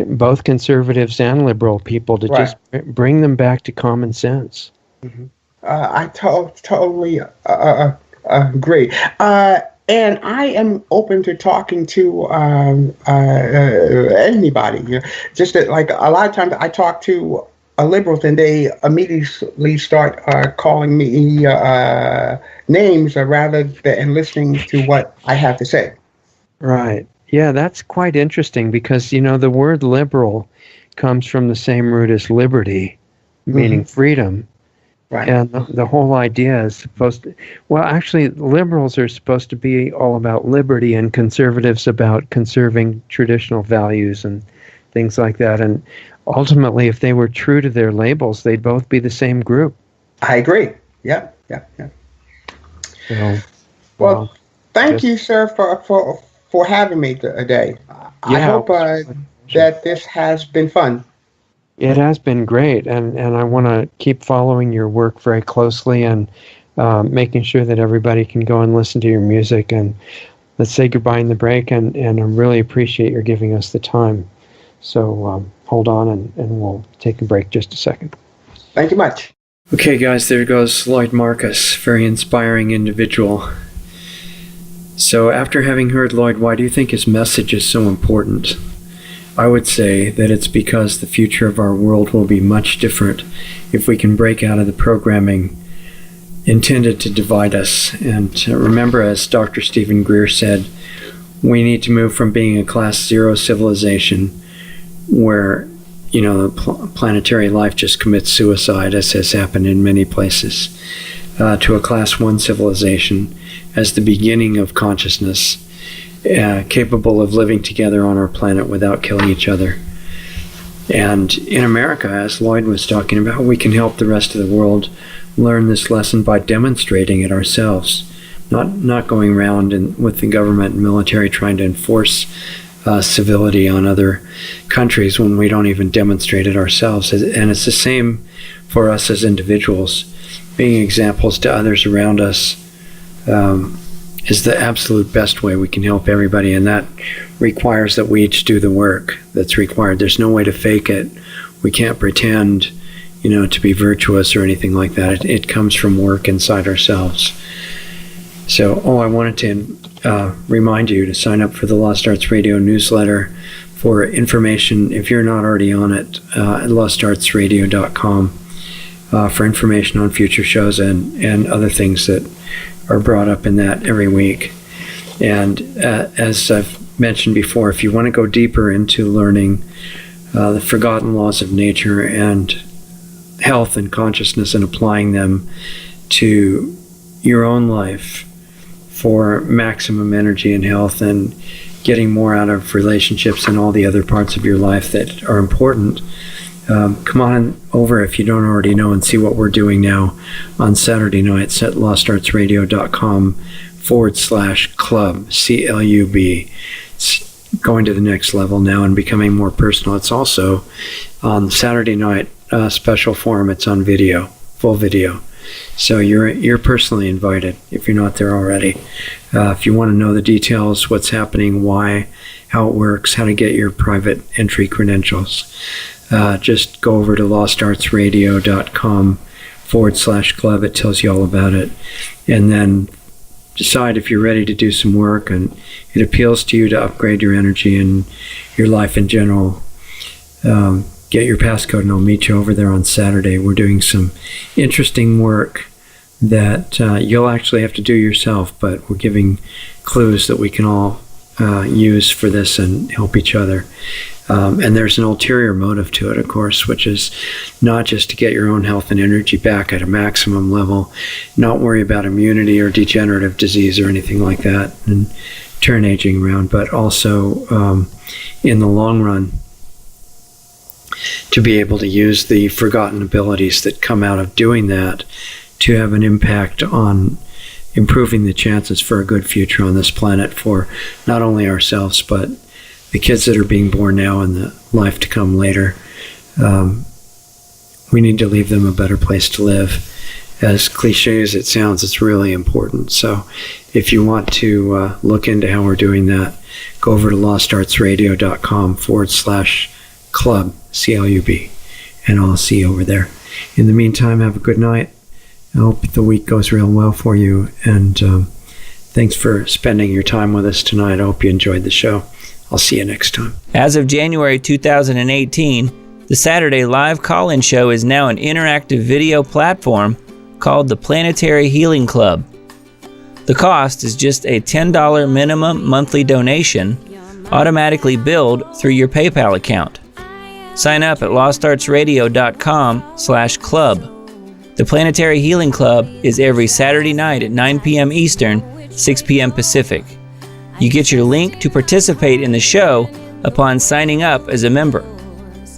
both conservatives and liberal people to just bring them back to common sense. Mm-hmm. I totally agree. And I am open to talking to anybody. Just that, like, a lot of times I talk to liberals and they immediately start calling me names rather than listening to what I have to say. Right. Yeah, that's quite interesting because, the word liberal comes from the same root as liberty, meaning freedom. Right. And the whole idea is actually, liberals are supposed to be all about liberty and conservatives about conserving traditional values and things like that. And ultimately, if they were true to their labels, they'd both be the same group. I agree. Yeah. So, well, thank you, sir, for for having me today. I Yeah, hope that this has been fun. it has been great, and I want to keep following your work very closely and making sure that everybody can go and listen to your music. And let's say goodbye in the break, and I really appreciate your giving us the time. So hold on, and we'll take a break just a second. Thank you much. Okay, guys, there goes Lloyd Marcus, very inspiring individual. So after having heard Lloyd, why do you think his message is so important? I would say that it's because the future of our world will be much different if we can break out of the programming intended to divide us. And remember, as Dr. Stephen Greer said, we need to move from being a class 0 civilization where, planetary life just commits suicide, as has happened in many places, to a class 1 civilization as the beginning of consciousness, capable of living together on our planet without killing each other. And in America, as Lloyd was talking about, we can help the rest of the world learn this lesson by demonstrating it ourselves, not going around with the government and military trying to enforce civility on other countries when we don't even demonstrate it ourselves. And it's the same for us as individuals. Being examples to others around us is the absolute best way we can help everybody, and that requires that we each do the work that's required. There's no way to fake it. We can't pretend, to be virtuous or anything like that. It comes from work inside ourselves. So, I wanted to remind you to sign up for the Lost Arts Radio newsletter for information, if you're not already on it, at lostartsradio.com, for information on future shows and other things that are brought up in that every week. And as I've mentioned before, if you want to go deeper into learning the forgotten laws of nature and health and consciousness and applying them to your own life for maximum energy and health and getting more out of relationships and all the other parts of your life that are important, come on over if you don't already know and see what we're doing now on Saturday nights at lostartsradio.com/club, CLUB. It's going to the next level now and becoming more personal. It's also on Saturday night special forum. It's on video, full video. So you're personally invited if you're not there already. If you want to know the details, what's happening, why, how it works, how to get your private entry credentials, just go over to lostartsradio.com/club. It tells you all about it. And then decide if you're ready to do some work and it appeals to you to upgrade your energy and your life in general. Get your passcode and I'll meet you over there on Saturday. We're doing some interesting work that you'll actually have to do yourself, but we're giving clues that we can all use for this and help each other. And there's an ulterior motive to it, of course, which is not just to get your own health and energy back at a maximum level, not worry about immunity or degenerative disease or anything like that, and turn aging around, but also in the long run, to be able to use the forgotten abilities that come out of doing that to have an impact on improving the chances for a good future on this planet for not only ourselves, but the kids that are being born now and the life to come later. We need to leave them a better place to live. As cliche as it sounds, it's really important. So if you want to look into how we're doing that, go over to lostartsradio.com/club, CLUB, and I'll see you over there. In the meantime, have a good night. I hope the week goes real well for you, and thanks for spending your time with us tonight. I hope you enjoyed the show. I'll see you next time. As of January 2018, the Saturday Live Call-In Show is now an interactive video platform called the Planetary Healing Club. The cost is just a $10 minimum monthly donation, automatically billed through your PayPal account. Sign up at lostartsradio.com/club. The Planetary Healing Club is every Saturday night at 9 p.m. Eastern, 6 p.m. Pacific. You get your link to participate in the show upon signing up as a member.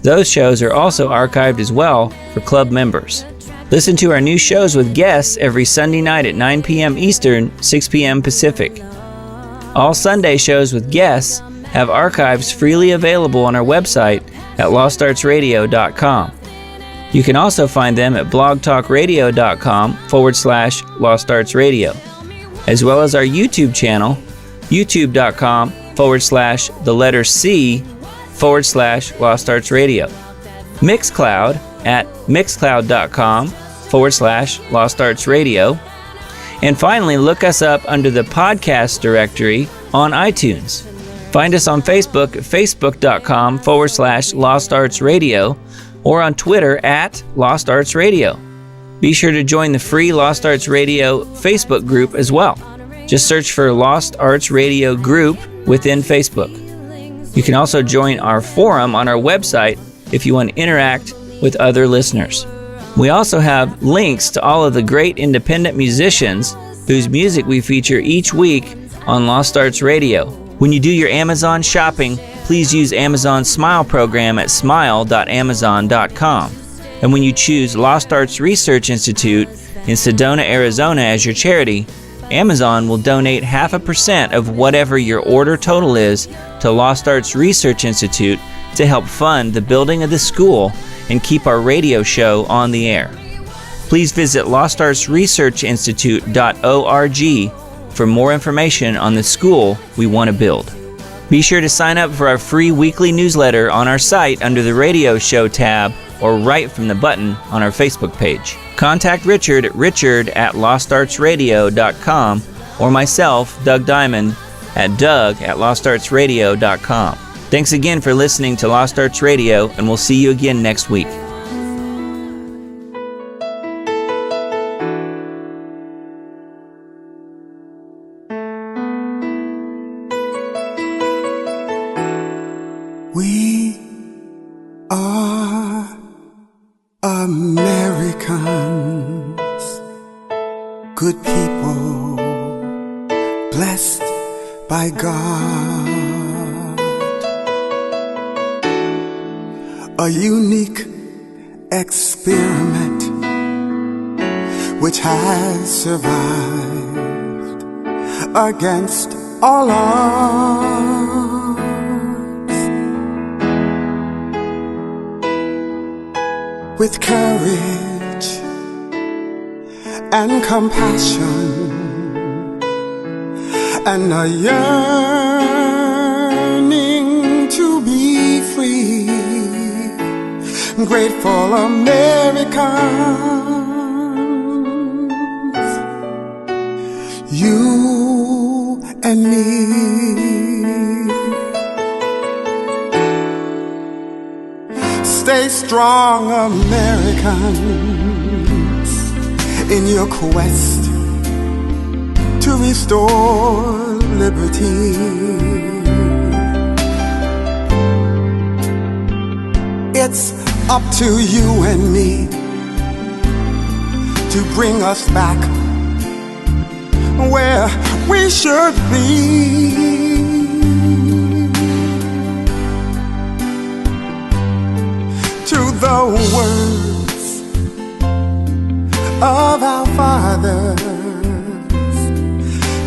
Those shows are also archived as well for club members. Listen to our new shows with guests every Sunday night at 9 p.m. Eastern, 6 p.m. Pacific. All Sunday shows with guests have archives freely available on our website at lostartsradio.com. You can also find them at blogtalkradio.com/lostartsradio, as well as our YouTube channel, youtube.com/C/lostartsradio. Mixcloud at mixcloud.com/lostartsradio. And finally, look us up under the podcast directory on iTunes. Find us on Facebook at facebook.com/lostartsradio or on Twitter at Lost Arts Radio. Be sure to join the free Lost Arts Radio Facebook group as well. Just search for Lost Arts Radio Group within Facebook. You can also join our forum on our website if you want to interact with other listeners. We also have links to all of the great independent musicians whose music we feature each week on Lost Arts Radio. When you do your Amazon shopping, please use Amazon's Smile program at smile.amazon.com. And when you choose Lost Arts Research Institute in Sedona, Arizona as your charity, Amazon will donate 0.5% of whatever your order total is to Lost Arts Research Institute to help fund the building of the school and keep our radio show on the air. Please visit lostartsresearchinstitute.org for more information on the school we want to build. Be sure to sign up for our free weekly newsletter on our site under the Radio Show tab or right from the button on our Facebook page. Contact Richard at richard@lostartsradio.com or myself, Doug Diamond, at doug@lostartsradio.com. Thanks again for listening to Lost Arts Radio, and we'll see you again next week. We are Americans, good people, blessed by God. A unique experiment which has survived against all odds. With courage and compassion and a yearning to be free, grateful Americans, you and me. Stay strong, Americans, in your quest to restore liberty. It's up to you and me to bring us back where we should be. To the words of our fathers,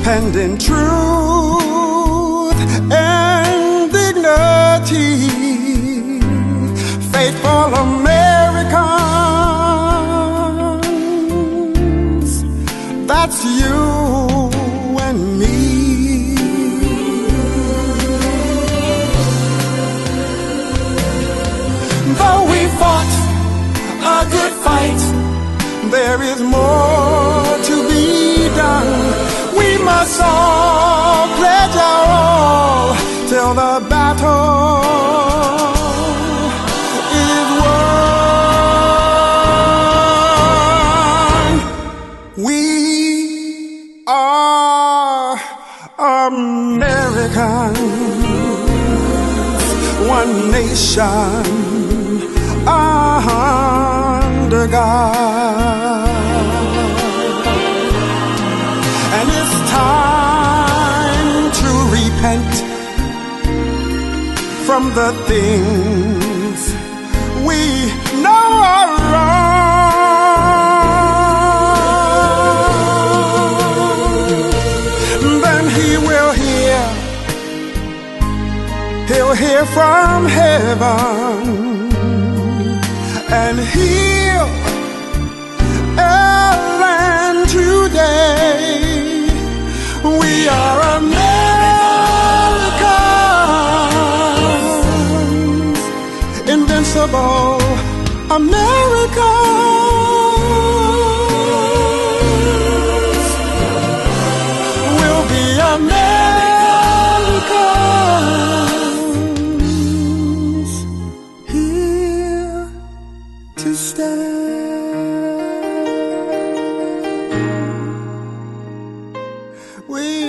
penned in truth and dignity, faithful Americans, that's you and me. Though we fought a good fight, there is more to be done. We must all pledge our all till the battle is won. We are Americans, one nation under God. And it's time to repent from the things we know are wrong. Then he will hear here from heaven and heal our land today. We are Americans, invincible Americans. We'll be Americans, here to stay. We